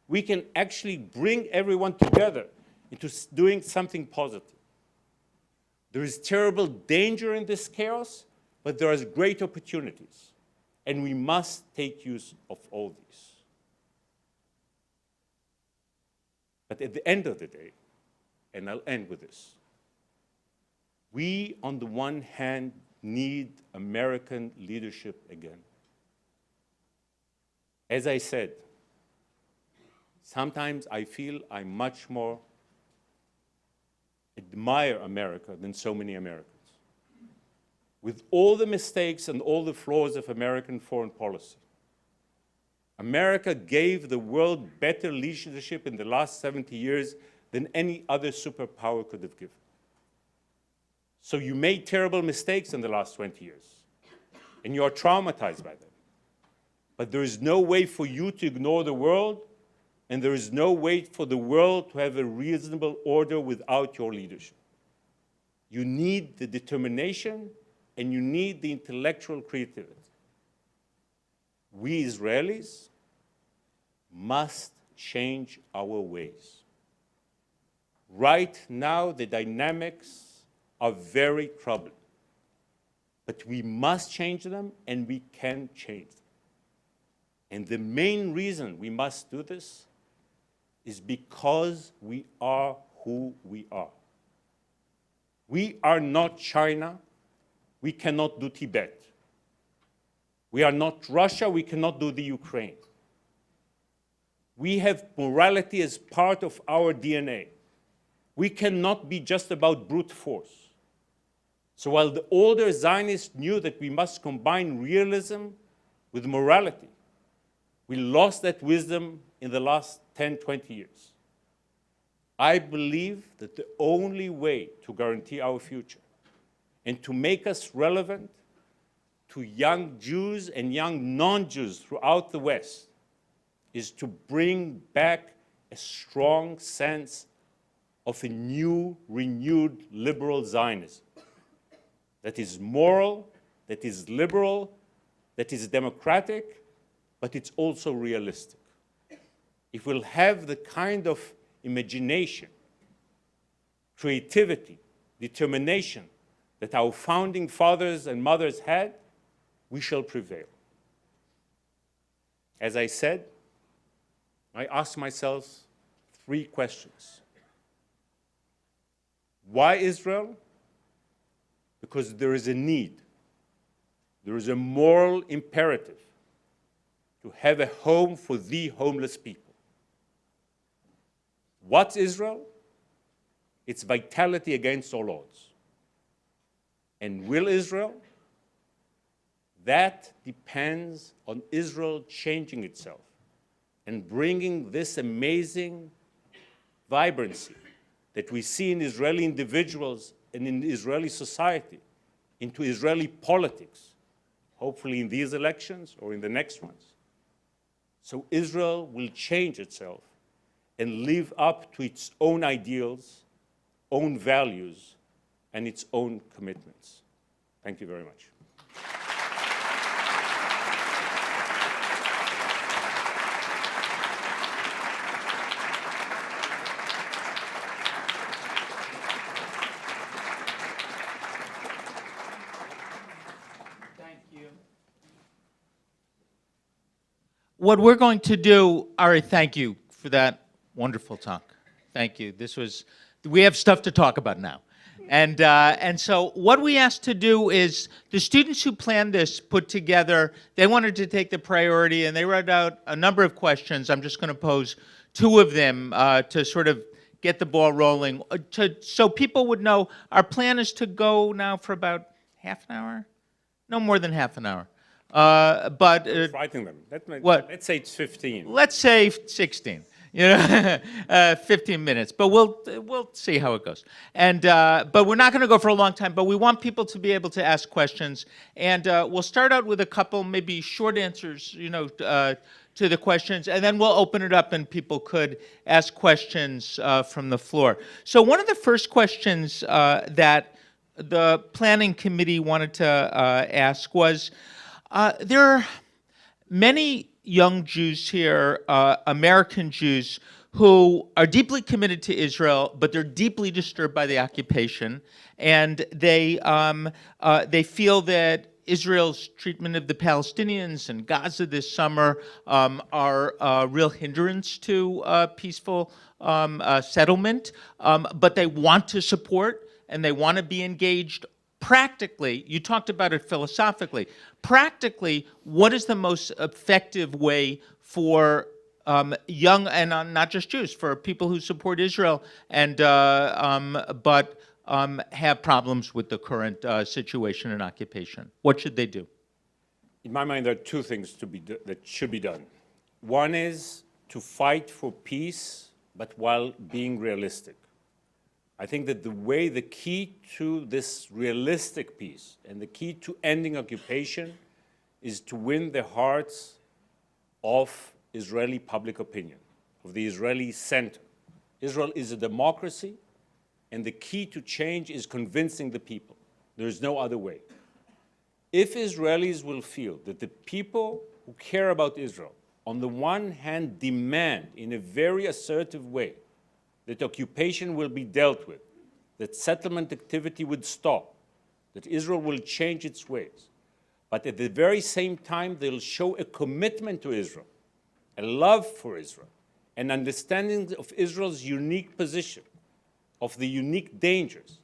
we can actually bring everyone together into doing something positive. There is terrible danger in this chaos, but there are great opportunities, and we must take use of all these. But at the end of the day, and I'll end with this, we, on the one hand, need American leadership again. As I said, sometimes I feel I much more admire America than so many Americans. With all the mistakes and all the flaws of American foreign policy, America gave the world better leadership in the last 70 years than any other superpower could have given. So you made terrible mistakes in the last 20 years, and you are traumatized by them. But there is no way for you to ignore the world, and there is no way for the world to have a reasonable order without your leadership. You need the determination, and you need the intellectual creativity. We Israelis must change our ways. Right now, the dynamics are very troubling. But we must change them, and we can change them. And the main reason we must do this is because we are who we are. We are not China. We cannot do Tibet. We are not Russia. We cannot do the Ukraine. We have morality as part of our DNA. We cannot be just about brute force. So while the older Zionists knew that we must combine realism with morality, we lost that wisdom in the last 10, 20 years. I believe that the only way to guarantee our future and to make us relevant to young Jews and young non-Jews throughout the West is to bring back a strong sense of a new, renewed liberal Zionism that is moral, that is liberal, that is democratic, but it's also realistic. If we'll have the kind of imagination, creativity, determination that our founding fathers and mothers had, we shall prevail. As I said, I ask myself 3 questions. Why Israel? Because there is a need, there is a moral imperative to have a home for the homeless people. What's Israel? It's vitality against all odds. And will Israel? That depends on Israel changing itself and bringing this amazing vibrancy that we see in Israeli individuals and in Israeli society into Israeli politics, hopefully in these elections or in the next ones. So Israel will change itself and live up to its own ideals, own values, and its own commitments. Thank you very much. What we're going to do, Ari, thank you for that wonderful talk. Thank you. We have stuff to talk about now. And so what we asked to do is the students who planned this put together, they wanted to take the priority and they wrote out a number of questions. I'm just going to pose 2 of them to sort of get the ball rolling. So people would know our plan is to go now for about half an hour, no more than half an hour. Frightening them. What? Let's say it's 15. Let's say 16. 15 minutes, but we'll see how it goes. And but we're not going to go for a long time. But we want people to be able to ask questions, and we'll start out with a couple, maybe short answers, to the questions, and then we'll open it up, and people could ask questions from the floor. So one of the first questions that the planning committee wanted to ask was, there are many young Jews here, American Jews, who are deeply committed to Israel, but they're deeply disturbed by the occupation, and they feel that Israel's treatment of the Palestinians and Gaza this summer are a real hindrance to peaceful settlement, but they want to support and they want to be engaged. Practically, you talked about it philosophically. Practically, what is the most effective way for young, and not just Jews, for people who support Israel and but have problems with the current situation and occupation? What should they do? In my mind, there are two things that should be done. One is to fight for peace, but while being realistic. I think that the key to this realistic peace and the key to ending occupation is to win the hearts of Israeli public opinion, of the Israeli center. Israel is a democracy, and the key to change is convincing the people. There is no other way. If Israelis will feel that the people who care about Israel, on the one hand, demand in a very assertive way that occupation will be dealt with, that settlement activity would stop, that Israel will change its ways, but at the very same time, they'll show a commitment to Israel, a love for Israel, an understanding of Israel's unique position, of the unique dangers.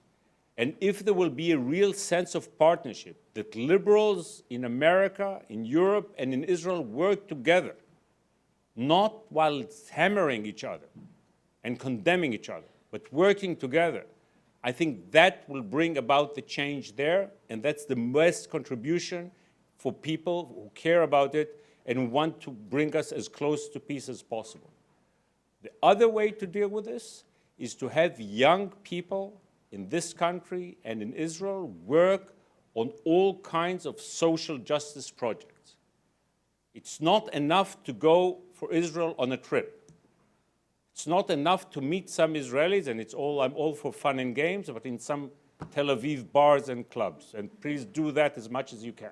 And if there will be a real sense of partnership, that liberals in America, in Europe, and in Israel work together, not while hammering each other and condemning each other, but working together, I think that will bring about the change there, and that's the best contribution for people who care about it and want to bring us as close to peace as possible. The other way to deal with this is to have young people in this country and in Israel work on all kinds of social justice projects. It's not enough to go for Israel on a trip. It's not enough to meet some Israelis, and I'm all for fun and games, but in some Tel Aviv bars and clubs. And please do that as much as you can.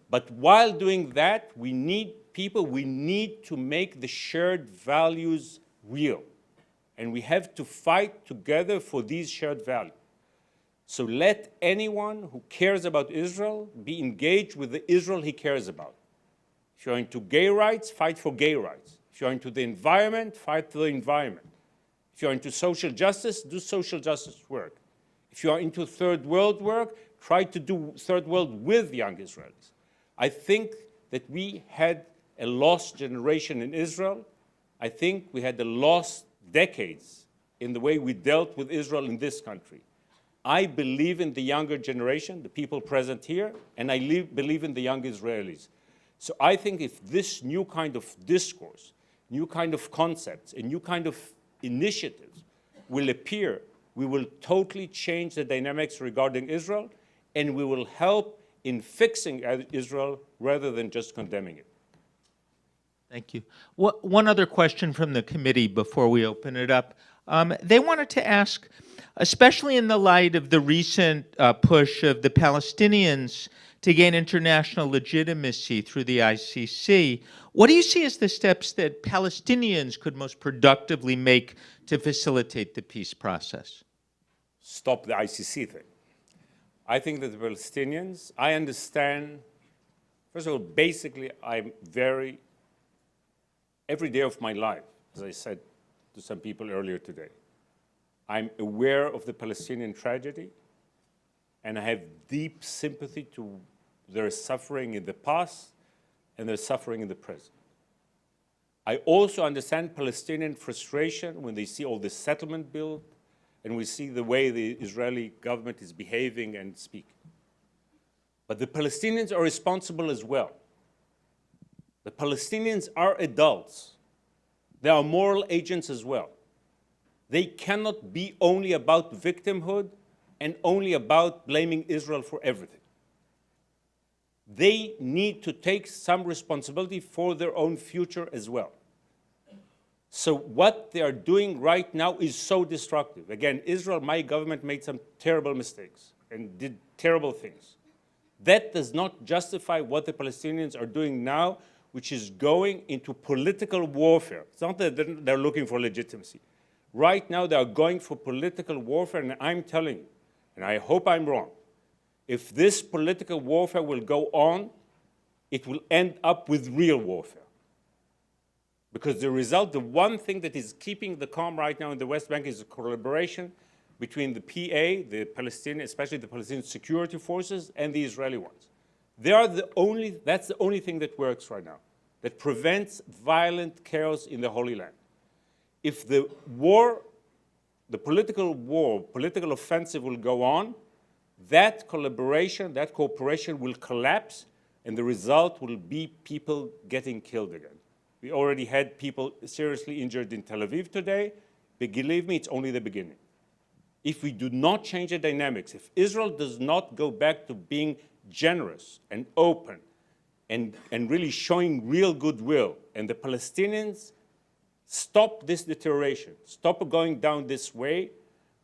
But while doing that, we need to make the shared values real. And we have to fight together for these shared values. So let anyone who cares about Israel be engaged with the Israel he cares about. If you're into gay rights, fight for gay rights. If you're into the environment, fight for the environment. If you're into social justice, do social justice work. If you're into third world work, try to do third world with young Israelis. I think that we had a lost generation in Israel. I think we had a lost decades in the way we dealt with Israel in this country. I believe in the younger generation, the people present here, and I believe in the young Israelis. So I think if this new kind of discourse, new kind of concepts, and new kind of initiatives will appear, we will totally change the dynamics regarding Israel, and we will help in fixing Israel rather than just condemning it. Thank you. One other question from the committee before we open it up. They wanted to ask, especially in the light of the recent push of the Palestinians to gain international legitimacy through the ICC, what do you see as the steps that Palestinians could most productively make to facilitate the peace process? Stop the ICC thing. I think that the Palestinians, I understand, first of all, basically, every day of my life, as I said to some people earlier today, I'm aware of the Palestinian tragedy, and I have deep sympathy to their suffering in the past and their suffering in the present. I also understand Palestinian frustration when they see all this settlement built, and we see the way the Israeli government is behaving and speaking. But the Palestinians are responsible as well. The Palestinians are adults. They are moral agents as well. They cannot be only about victimhood and only about blaming Israel for everything. They need to take some responsibility for their own future as well. So what they are doing right now is so destructive. Again, Israel, my government made some terrible mistakes and did terrible things. That does not justify what the Palestinians are doing now, which is going into political warfare. It's not that they're looking for legitimacy. Right now, they are going for political warfare, and I'm telling you, and I hope I'm wrong, if this political warfare will go on, it will end up with real warfare. Because the one thing that is keeping the calm right now in the West Bank is the collaboration between the PA, the Palestinian, especially the Palestinian security forces, and the Israeli ones. That's the only thing that works right now. that prevents violent chaos in the Holy Land. If the war, the political offensive will go on, that collaboration, that cooperation will collapse, and the result will be people getting killed again. We already had people seriously injured in Tel Aviv today. But believe me, it's only the beginning. If we do not change the dynamics, if Israel does not go back to being generous and open and really showing real goodwill, and the Palestinians stop this deterioration, stop going down this way,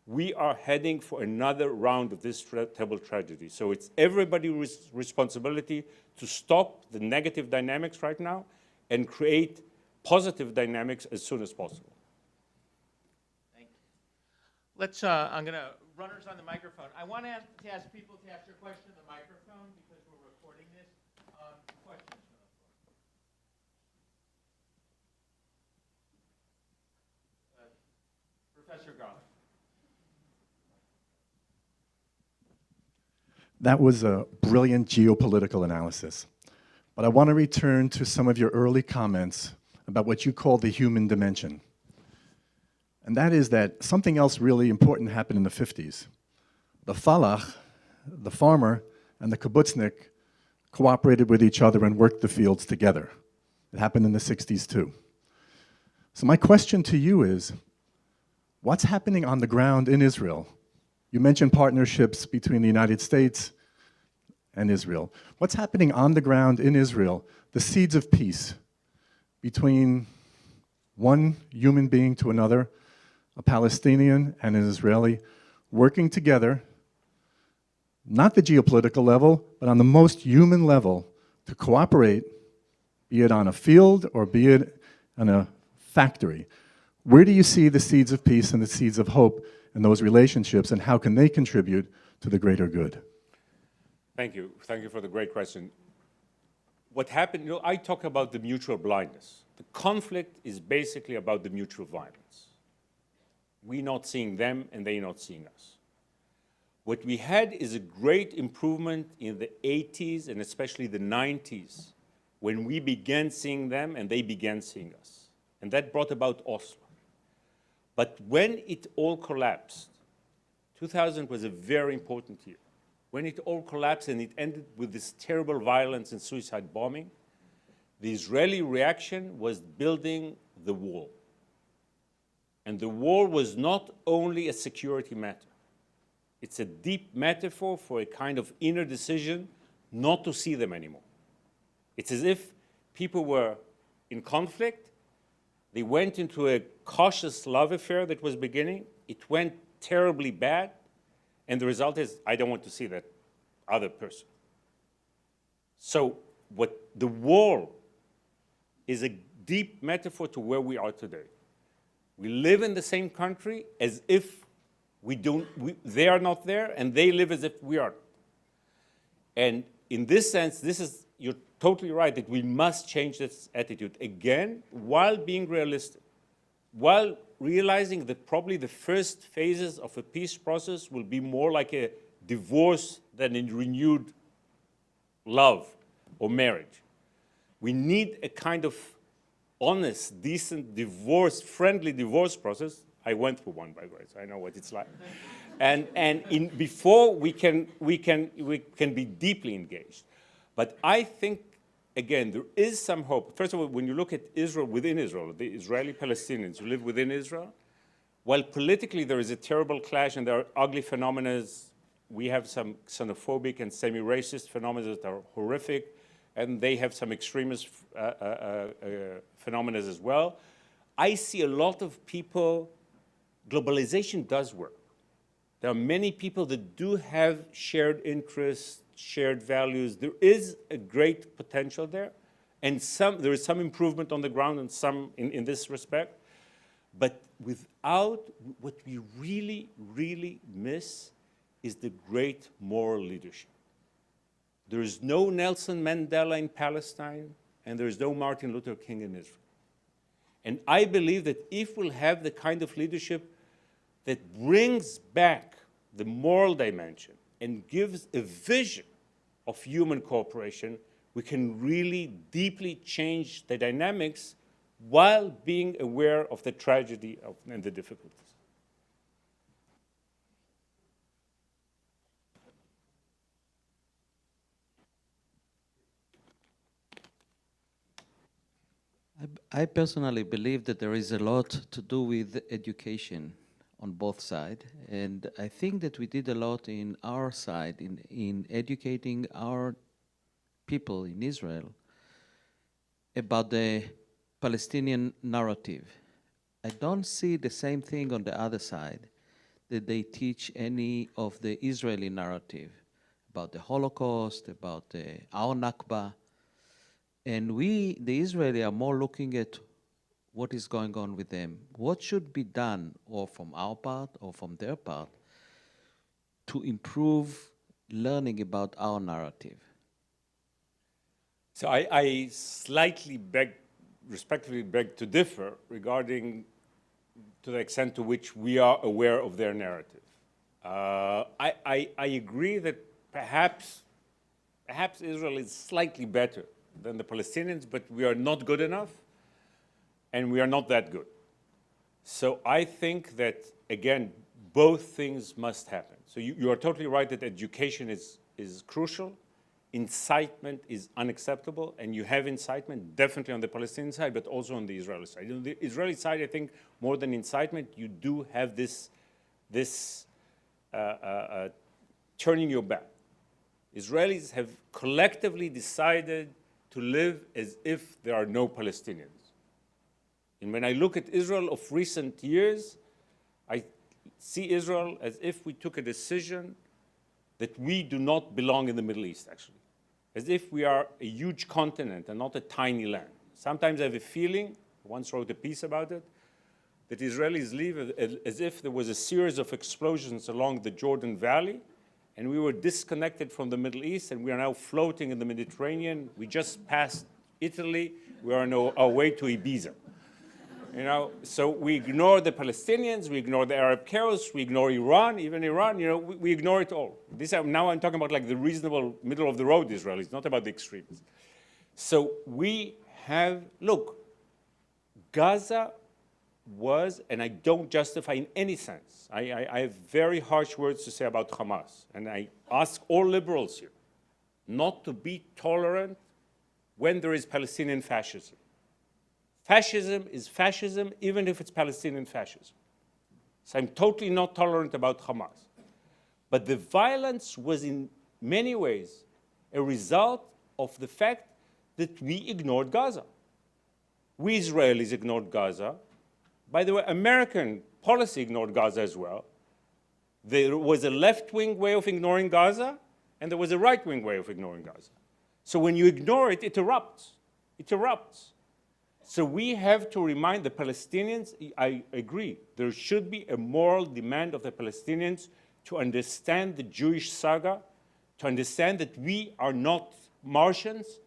we are heading for another round of this terrible tragedy. So it's everybody's responsibility to stop the negative dynamics right now and create positive dynamics as soon as possible. Thank you. Let's, I'm going to, runners on the microphone. I want to ask people to ask their question on the microphone because we're recording this. Questions from the floor? Professor Garland. That was a brilliant geopolitical analysis. But I want to return to some of your early comments about what you call the human dimension. And that is that something else really important happened in the 50s. The falach, the farmer, and the kibbutznik cooperated with each other and worked the fields together. It happened in the 60s too. So my question to you is, what's happening on the ground in Israel? You mentioned partnerships between the United States and Israel. What's happening on the ground in Israel, the seeds of peace between one human being to another, a Palestinian and an Israeli, working together, not the geopolitical level, but on the most human level, to cooperate, be it on a field or be it in a factory. Where do you see the seeds of peace and the seeds of hope in those relationships, and how can they contribute to the greater good? Thank you. Thank you for the great question. What happened, you know, I talk about the mutual blindness. The conflict is basically about the mutual violence. We're not seeing them, and they're not seeing us. What we had is a great improvement in the 80s and especially the 90s, when we began seeing them and they began seeing us. And that brought about Oslo. But when it all collapsed, 2000 was a very important year. When it all collapsed and it ended with this terrible violence and suicide bombing, the Israeli reaction was building the wall. And the wall was not only a security matter. It's a deep metaphor for a kind of inner decision not to see them anymore. It's as if people were in conflict. They went into a cautious love affair that was beginning. It went terribly bad. And the result is, I don't want to see that other person. So what the wall is a deep metaphor to where we are today. We live in the same country as if they are not there, and they live as if we are. And in this sense, you're totally right that we must change this attitude again, while being realistic, while realizing that probably the first phases of a peace process will be more like a divorce than a renewed love or marriage. We need a kind of honest, decent friendly divorce process. I went through one, by the way, so I know what it's like. Before we can be deeply engaged. But I think, again, there is some hope. First of all, when you look at Israel, within Israel, the Israeli Palestinians who live within Israel, while politically there is a terrible clash and there are ugly phenomena, we have some xenophobic and semi-racist phenomena that are horrific, and they have some extremist phenomena as well. I see a lot of people. Globalization does work. There are many people that do have shared interests, shared values. There is a great potential there, and there is some improvement on the ground and some in this respect. But without, what we really, really miss is the great moral leadership. There is no Nelson Mandela in Palestine, and there is no Martin Luther King in Israel. And I believe that if we'll have the kind of leadership that brings back the moral dimension and gives a vision of human cooperation, we can really deeply change the dynamics while being aware of the tragedy and the difficulties. I personally believe that there is a lot to do with education on both sides. And I think that we did a lot in our side, in educating our people in Israel about the Palestinian narrative. I don't see the same thing on the other side, that they teach any of the Israeli narrative about the Holocaust, about our Nakba. And we, the Israeli, are more looking at what is going on with them. What should be done, or from our part or from their part, to improve learning about our narrative? So I slightly respectfully beg to differ regarding to the extent to which we are aware of their narrative. I agree that perhaps Israel is slightly better than the Palestinians, but we are not good enough, and we are not that good. So I think that, again, both things must happen. So you are totally right that education is crucial. Incitement is unacceptable, and you have incitement definitely on the Palestinian side, but also on the Israeli side. On the Israeli side, I think more than incitement, you do have this turning your back. Israelis have collectively decided to live as if there are no Palestinians. And when I look at Israel of recent years, I see Israel as if we took a decision that we do not belong in the Middle East, actually. As if we are a huge continent and not a tiny land. Sometimes I have a feeling, I once wrote a piece about it, that Israelis live as if there was a series of explosions along the Jordan Valley, and we were disconnected from the Middle East, and we are now floating in the Mediterranean. We just passed Italy. We are on our way to Ibiza. You know, so we ignore the Palestinians, we ignore the Arab chaos, we ignore Iran, even Iran, you know, we ignore it all. Now I'm talking about like the reasonable middle of the road Israelis, not about the extremes. So we have, look, Gaza was, and I don't justify in any sense, I have very harsh words to say about Hamas, and I ask all liberals here not to be tolerant when there is Palestinian fascism. Fascism is fascism, even if it's Palestinian fascism. So I'm totally not tolerant about Hamas. But the violence was in many ways a result of the fact that we ignored Gaza. We Israelis ignored Gaza. By the way, American policy ignored Gaza as well. There was a left-wing way of ignoring Gaza, and there was a right-wing way of ignoring Gaza. So when you ignore it, it erupts. It erupts. So we have to remind the Palestinians, I agree, there should be a moral demand of the Palestinians to understand the Jewish saga, to understand that we are not Martians,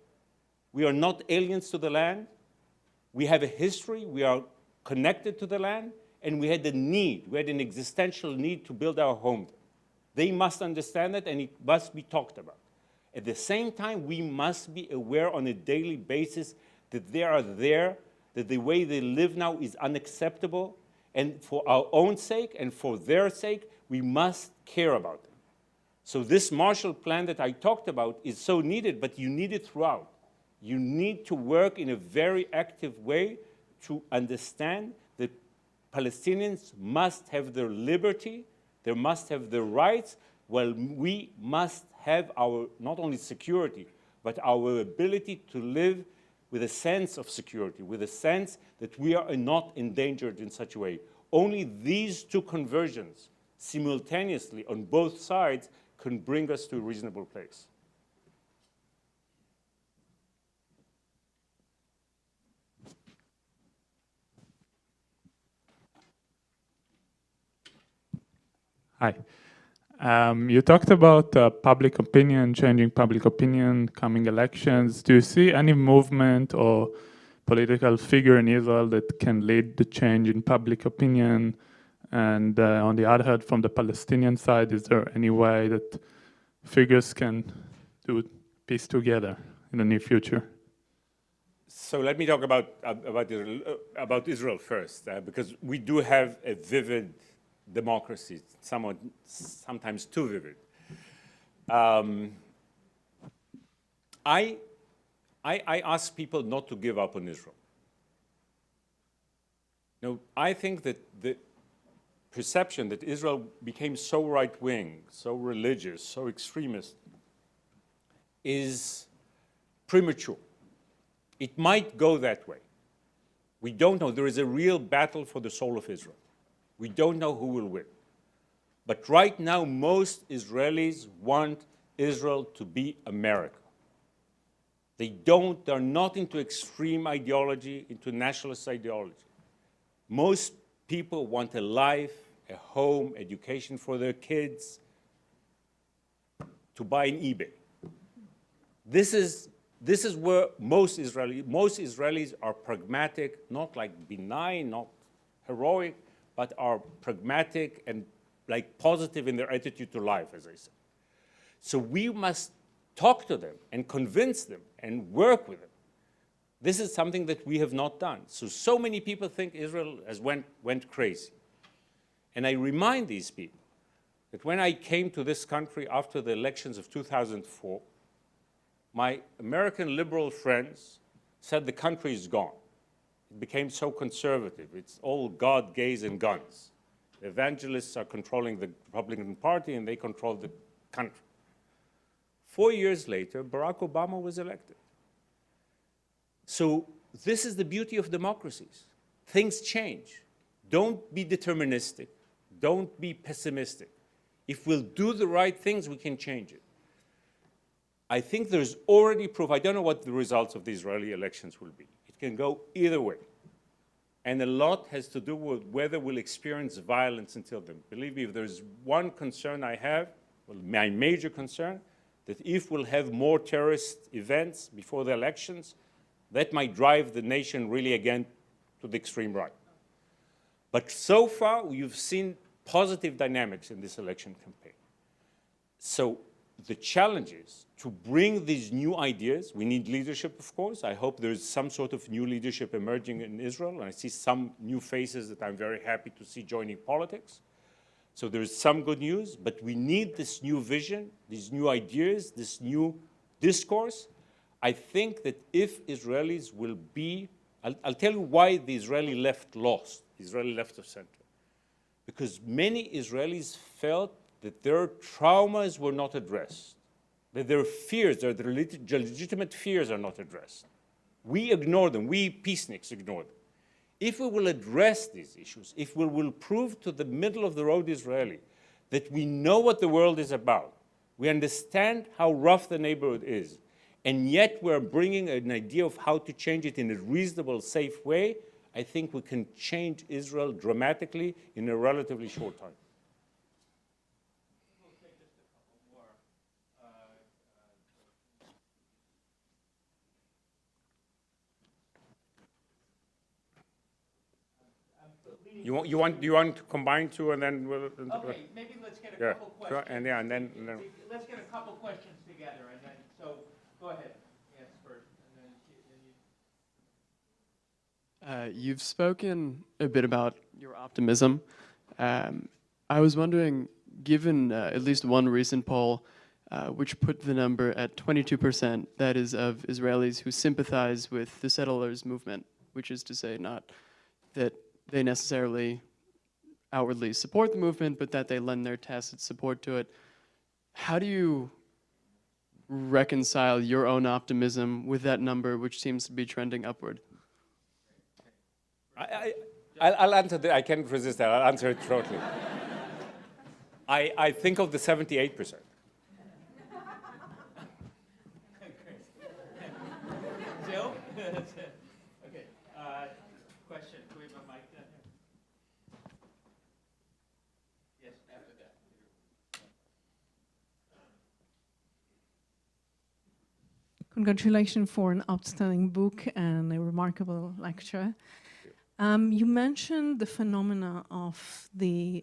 we are not aliens to the land, we have a history, we are connected to the land, and we had an existential need to build our home there. They must understand it, and it must be talked about. At the same time, we must be aware on a daily basis that they are there, that the way they live now is unacceptable, and for our own sake and for their sake, we must care about them. So this Marshall Plan that I talked about is so needed, but you need it throughout. You need to work in a very active way to understand that Palestinians must have their liberty, they must have their rights, while we must have our, not only security, but our ability to live with a sense of security, with a sense that we are not endangered in such a way. Only these two conversions simultaneously on both sides can bring us to a reasonable place. Hi. You talked about public opinion, changing public opinion, coming elections. Do you see any movement or political figure in Israel that can lead the change in public opinion? And on the other hand, from the Palestinian side, is there any way that figures can do piece together in the near future? So let me talk about Israel first, because we do have a vivid democracy, sometimes too vivid. I ask people not to give up on Israel. Now, I think that the perception that Israel became so right-wing, so religious, so extremist is premature. It might go that way. We don't know. There is a real battle for the soul of Israel. We don't know who will win. But right now, most Israelis want Israel to be America. They're not into extreme ideology, into nationalist ideology. Most people want a life, a home, education for their kids, to buy an eBay. This is where most Israelis are pragmatic, not like benign, not heroic, but are pragmatic and like positive in their attitude to life, as I said. So we must talk to them and convince them and work with them. This is something that we have not done. So many people think Israel has went crazy. And I remind these people that when I came to this country after the elections of 2004, my American liberal friends said the country is gone. It became so conservative. It's all God, gays, and guns. The evangelists are controlling the Republican Party, and they control the country. 4 years later, Barack Obama was elected. So this is the beauty of democracies. Things change. Don't be deterministic. Don't be pessimistic. If we'll do the right things, we can change it. I think there's already proof. I don't know what the results of the Israeli elections will be. It can go either way. And a lot has to do with whether we'll experience violence until then. Believe me, if there's one concern I have, well, my major concern, that if we'll have more terrorist events before the elections, that might drive the nation really again to the extreme right. But so far, you've seen positive dynamics in this election campaign. So the challenge is to bring these new ideas. We need leadership, of course. I hope there's some sort of new leadership emerging in Israel, and I see some new faces that I'm very happy to see joining politics. So there's some good news, but we need this new vision, these new ideas, this new discourse. I think that if Israelis will be, I'll tell you why the Israeli left lost, the Israeli left of center. Because many Israelis felt that their traumas were not addressed, that their fears, their legitimate fears are not addressed. We ignore them, we peaceniks ignore them. If we will address these issues, if we will prove to the middle-of-the-road Israeli that we know what the world is about, we understand how rough the neighborhood is, and yet we're bringing an idea of how to change it in a reasonable, safe way, I think we can change Israel dramatically in a relatively short time. You want to combine two and then we'll... Okay, maybe let's get a Yeah, couple sure, questions. and yeah, and then... Let's get a couple questions together, and then, so, go ahead, yes, first, and then You've spoken a bit about your optimism. I was wondering, given at least one recent poll, which put the number at 22%, that is of Israelis who sympathize with the settlers movement, which is to say not that they necessarily outwardly support the movement, but that they lend their tacit support to it. How do you reconcile your own optimism with that number, which seems to be trending upward? I'll answer that. I can't resist that. I'll answer it shortly. I think of the 78%. Jill? Okay, question, do we have a mic down here? Yes, after that. Congratulations for an outstanding book and a remarkable lecture. You mentioned the phenomena of the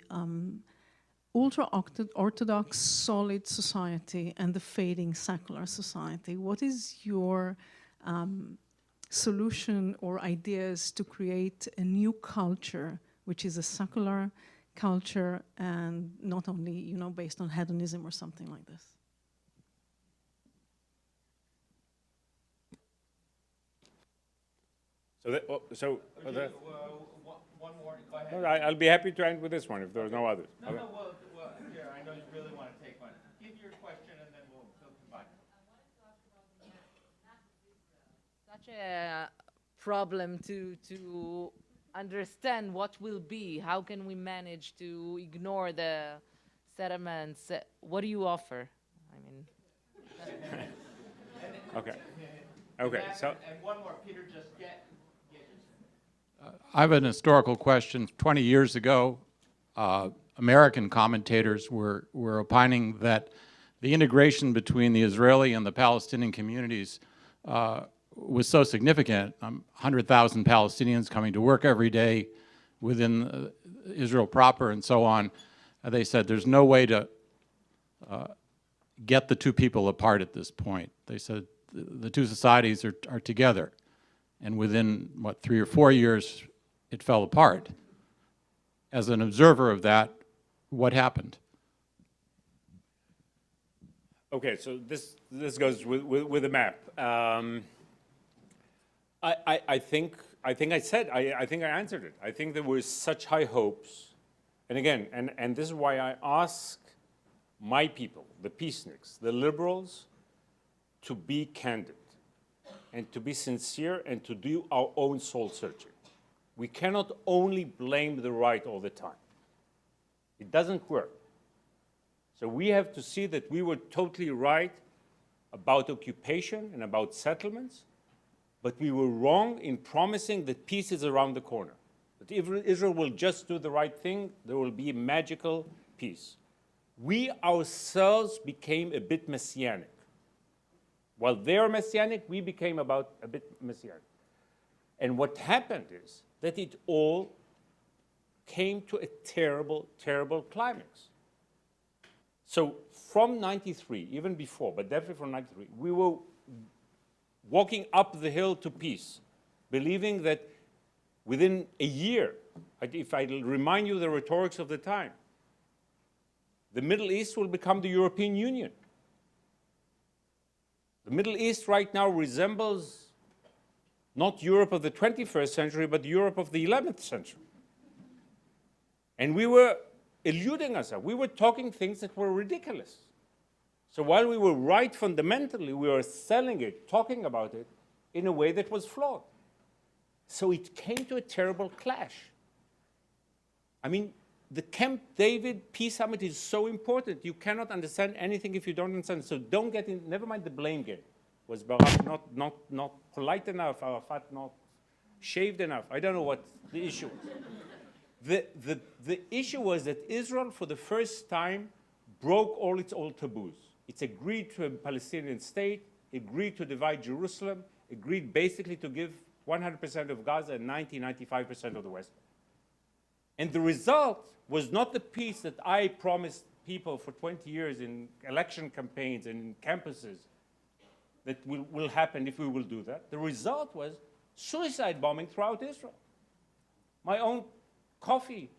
ultra-Orthodox solid society and the fading secular society. What is your solution or ideas to create a new culture, which is a secular culture and not only, you know, based on hedonism or something like this? One more, go ahead. No, I'll be happy to end with this one if there are no others. No, Okay. no, well, here, I know you really want to take one. Give your question and then we'll combine. Such a problem to understand what will be. How can we manage to ignore the settlements? What do you offer? I mean, Okay. Okay. So. And one more, Peter, just get I have an historical question. 20 years ago, American commentators were opining that the integration between the Israeli and the Palestinian communities was so significant. 100,000 Palestinians coming to work every day within Israel proper and so on. They said there's no way to get the two people apart at this point. They said the two societies are together. And within, what, 3 or 4 years, it fell apart. As an observer of that, what happened? Okay, so this goes with the map. I think I answered it. I think there were such high hopes, and again, and this is why I ask my people, the peaceniks, the liberals, to be candid, and to be sincere, and to do our own soul searching. We cannot only blame the right all the time. It doesn't work. So we have to see that we were totally right about occupation and about settlements, but we were wrong in promising that peace is around the corner. That if Israel will just do the right thing, there will be a magical peace. We ourselves became a bit messianic. While they're messianic, we became about a bit messianic. And what happened is that it all came to a terrible, terrible climax. So from 93, even before, but definitely from 93, we were walking up the hill to peace, believing that within a year, if I remind you the rhetorics of the time, the Middle East will become the European Union. The Middle East right now resembles not Europe of the 21st century, but Europe of the 11th century. And we were eluding ourselves. We were talking things that were ridiculous. So while we were right fundamentally, we were selling it, talking about it, in a way that was flawed. So it came to a terrible clash. I mean, the Camp David Peace Summit is so important. You cannot understand anything if you don't understand. So don't get in, never mind the blame game. Was Barak not polite enough, Arafat not shaved enough? I don't know what the issue was. The issue was that Israel, for the first time, broke all its old taboos. It's agreed to a Palestinian state, agreed to divide Jerusalem, agreed basically to give 100% of Gaza and 95% of the West Bank. And the result was not the peace that I promised people for 20 years in election campaigns and in campuses that will happen if we will do that. The result was suicide bombing throughout Israel. My own coffee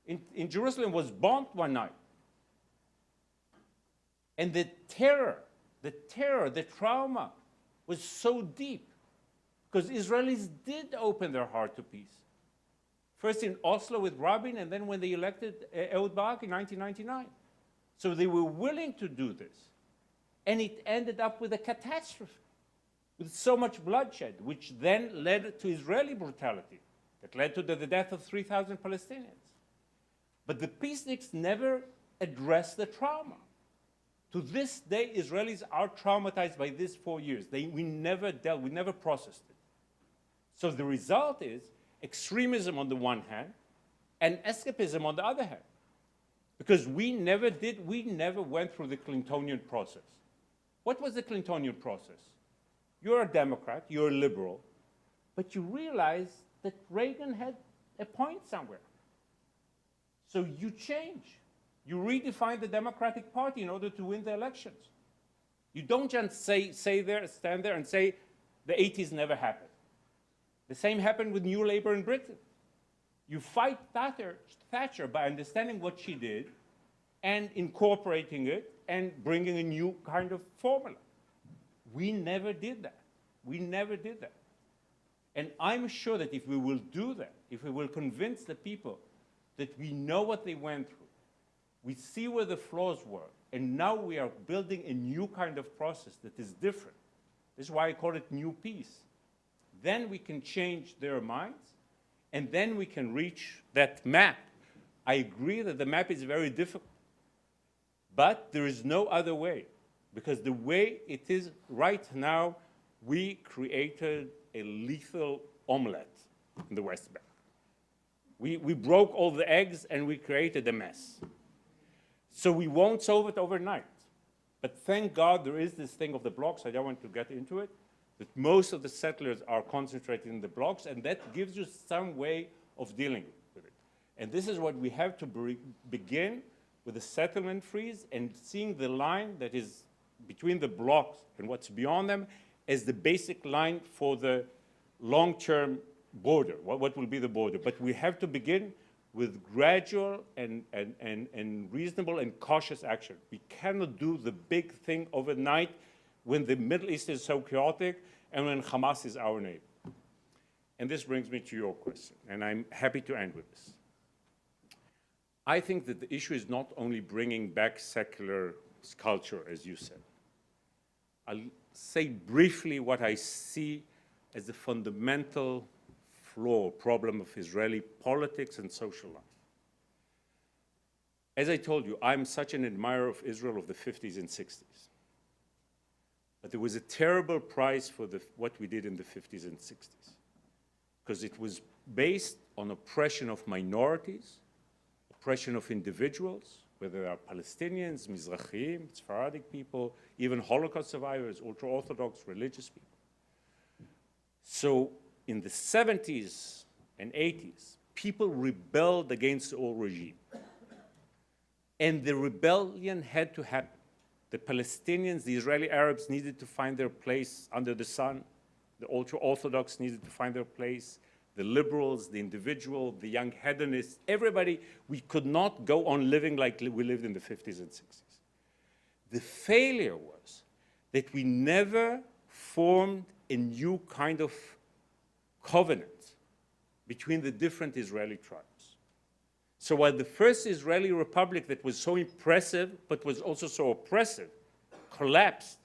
in Jerusalem was bombed one night. And the terror, the trauma was so deep because Israelis did open their heart to peace. First in Oslo with Rabin, and then when they elected Ehud Barak in 1999. So they were willing to do this. And it ended up with a catastrophe, with so much bloodshed, which then led to Israeli brutality, that led to the death of 3,000 Palestinians. But the peaceniks never addressed the trauma. To this day, Israelis are traumatized by these 4 years. We never processed it. So the result is extremism on the one hand and escapism on the other hand. Because we never went through the Clintonian process. What was the Clintonian process? You're a Democrat, you're a liberal, but you realize that Reagan had a point somewhere. So you change. You redefine the Democratic Party in order to win the elections. You don't just stand there and say the 80s never happened. The same happened with New Labour in Britain. You fight Thatcher by understanding what she did and incorporating it and bringing a new kind of formula. We never did that. We never did that. And I'm sure that if we will do that, if we will convince the people that we know what they went through, we see where the flaws were, and now we are building a new kind of process that is different. This is why I call it new peace. Then we can change their minds, and then we can reach that map. I agree that the map is very difficult, but there is no other way, because the way it is right now, we created a lethal omelette in the West Bank. We broke all the eggs and we created a mess. So we won't solve it overnight. But thank God there is this thing of the blocks. I don't want to get into it. That most of the settlers are concentrated in the blocks, and that gives you some way of dealing with it. And this is what we have to begin with the settlement freeze and seeing the line that is between the blocks and what's beyond them as the basic line for the long-term border, what will be the border. But we have to begin with gradual and reasonable and cautious action. We cannot do the big thing overnight when the Middle East is so chaotic and when Hamas is our neighbor. And this brings me to your question, and I'm happy to end with this. I think that the issue is not only bringing back secular culture, as you said. I'll say briefly what I see as the fundamental flaw, problem of Israeli politics and social life. As I told you, I'm such an admirer of Israel of the 50s and 60s. But there was a terrible price for what we did in the 50s and 60s, because it was based on oppression of minorities, oppression of individuals, whether they are Palestinians, Mizrahim, Sephardic people, even Holocaust survivors, ultra-Orthodox religious people. So in the 70s and 80s, people rebelled against the old regime. And the rebellion had to happen. The Palestinians, the Israeli Arabs needed to find their place under the sun. The ultra-Orthodox needed to find their place. The liberals, the individual, the young hedonists, everybody, we could not go on living like we lived in the 50s and 60s. The failure was that we never formed a new kind of covenant between the different Israeli tribes. So while the first Israeli republic that was so impressive but was also so oppressive collapsed,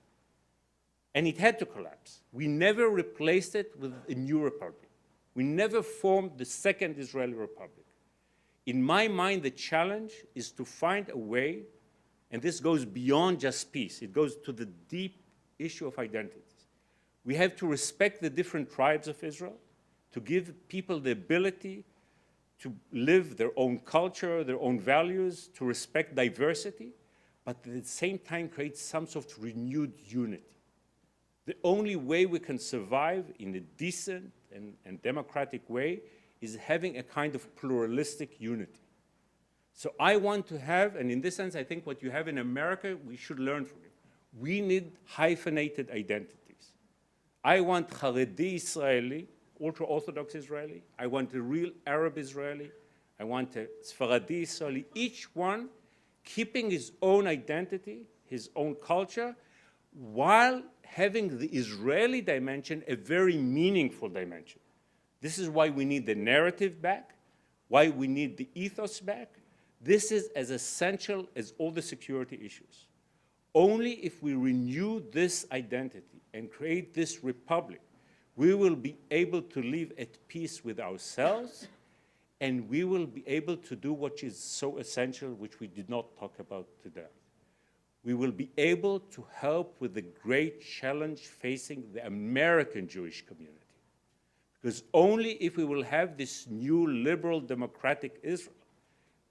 and it had to collapse, we never replaced it with a new republic. We never formed the second Israeli republic. In my mind, the challenge is to find a way, and this goes beyond just peace. It goes to the deep issue of identities. We have to respect the different tribes of Israel, to give people the ability to live their own culture, their own values, to respect diversity, but at the same time create some sort of renewed unity. The only way we can survive in a decent and democratic way is having a kind of pluralistic unity. So I want to have, and in this sense, I think what you have in America, we should learn from it. We need hyphenated identities. I want Haredi Israeli, ultra-Orthodox Israeli. I want a real Arab Israeli. I want a Sephardi Israeli. Each one keeping his own identity, his own culture, while having the Israeli dimension a very meaningful dimension. This is why we need the narrative back, why we need the ethos back. This is as essential as all the security issues. Only if we renew this identity and create this republic, we will be able to live at peace with ourselves, and we will be able to do what is so essential, which we did not talk about today. We will be able to help with the great challenge facing the American Jewish community. Because only if we will have this new liberal democratic Israel,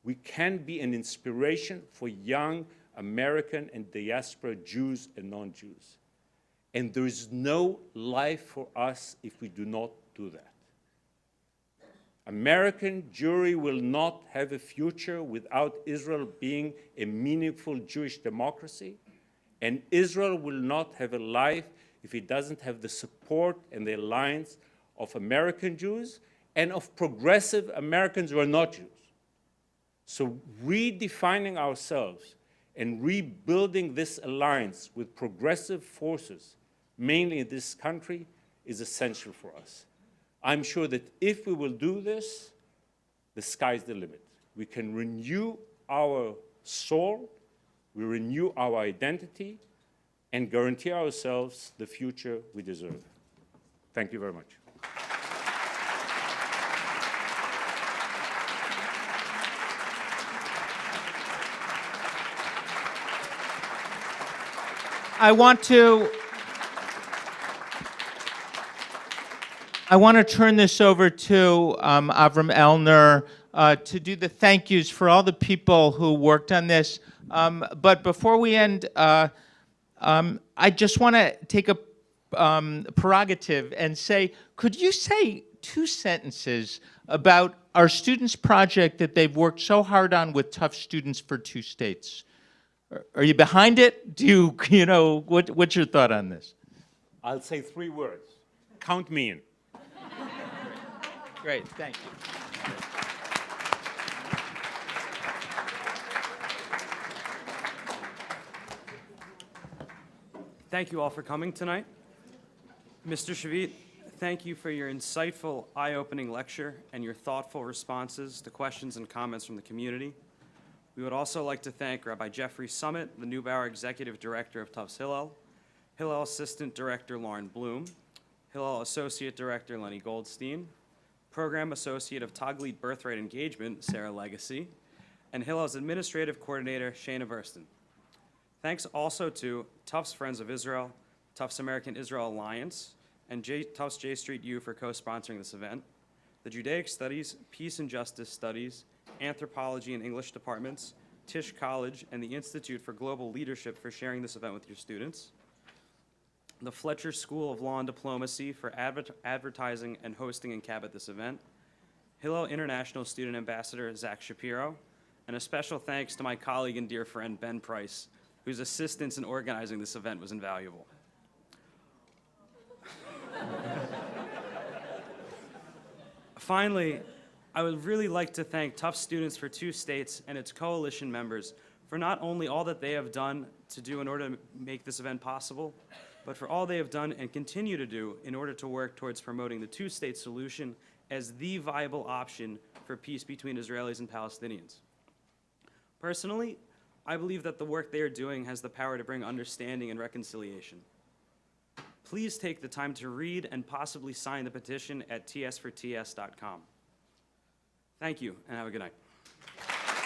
we can be an inspiration for young American and diaspora Jews and non-Jews. And there is no life for us if we do not do that. American Jewry will not have a future without Israel being a meaningful Jewish democracy, and Israel will not have a life if it doesn't have the support and the alliance of American Jews and of progressive Americans who are not Jews. So redefining ourselves and rebuilding this alliance with progressive forces, mainly in this country, is essential for us. I'm sure that if we will do this, the sky's the limit. We can renew our soul, we renew our identity, and guarantee ourselves the future we deserve. Thank you very much. I want to turn this over to Avram Elner to do the thank yous for all the people who worked on this. But before we end, I just want to take a prerogative and say, could you say 2 sentences about our students' project that they've worked so hard on with tough students for 2 states? Are you behind it? Do you know, what's your thought on this? I'll say 3 words. Count me in. Great, thank you. Thank you all for coming tonight. Mr. Shavit, thank you for your insightful, eye-opening lecture and your thoughtful responses to questions and comments from the community. We would also like to thank Rabbi Jeffrey Summit, the Neubauer Executive Director of Tufts Hillel, Hillel Assistant Director Lauren Bloom, Hillel Associate Director Lenny Goldstein, Program Associate of Taglit Birthright Engagement, Sarah Legacy, and Hillel's Administrative Coordinator, Shana Verston. Thanks also to Tufts Friends of Israel, Tufts American Israel Alliance, and Tufts J Street U for co-sponsoring this event, the Judaic Studies, Peace and Justice Studies, Anthropology and English departments, Tisch College, and the Institute for Global Leadership for sharing this event with your students, the Fletcher School of Law and Diplomacy for advertising and hosting and cabot this event, Hillel International Student Ambassador Zach Shapiro, and a special thanks to my colleague and dear friend Ben Price, whose assistance in organizing this event was invaluable. Finally, I would really like to thank Tufts Students for 2 States and its coalition members for not only all that they have done to do in order to make this event possible, but for all they have done and continue to do in order to work towards promoting the 2-state solution as the viable option for peace between Israelis and Palestinians. Personally, I believe that the work they are doing has the power to bring understanding and reconciliation. Please take the time to read and possibly sign the petition at tsforts.com. Thank you, and have a good night.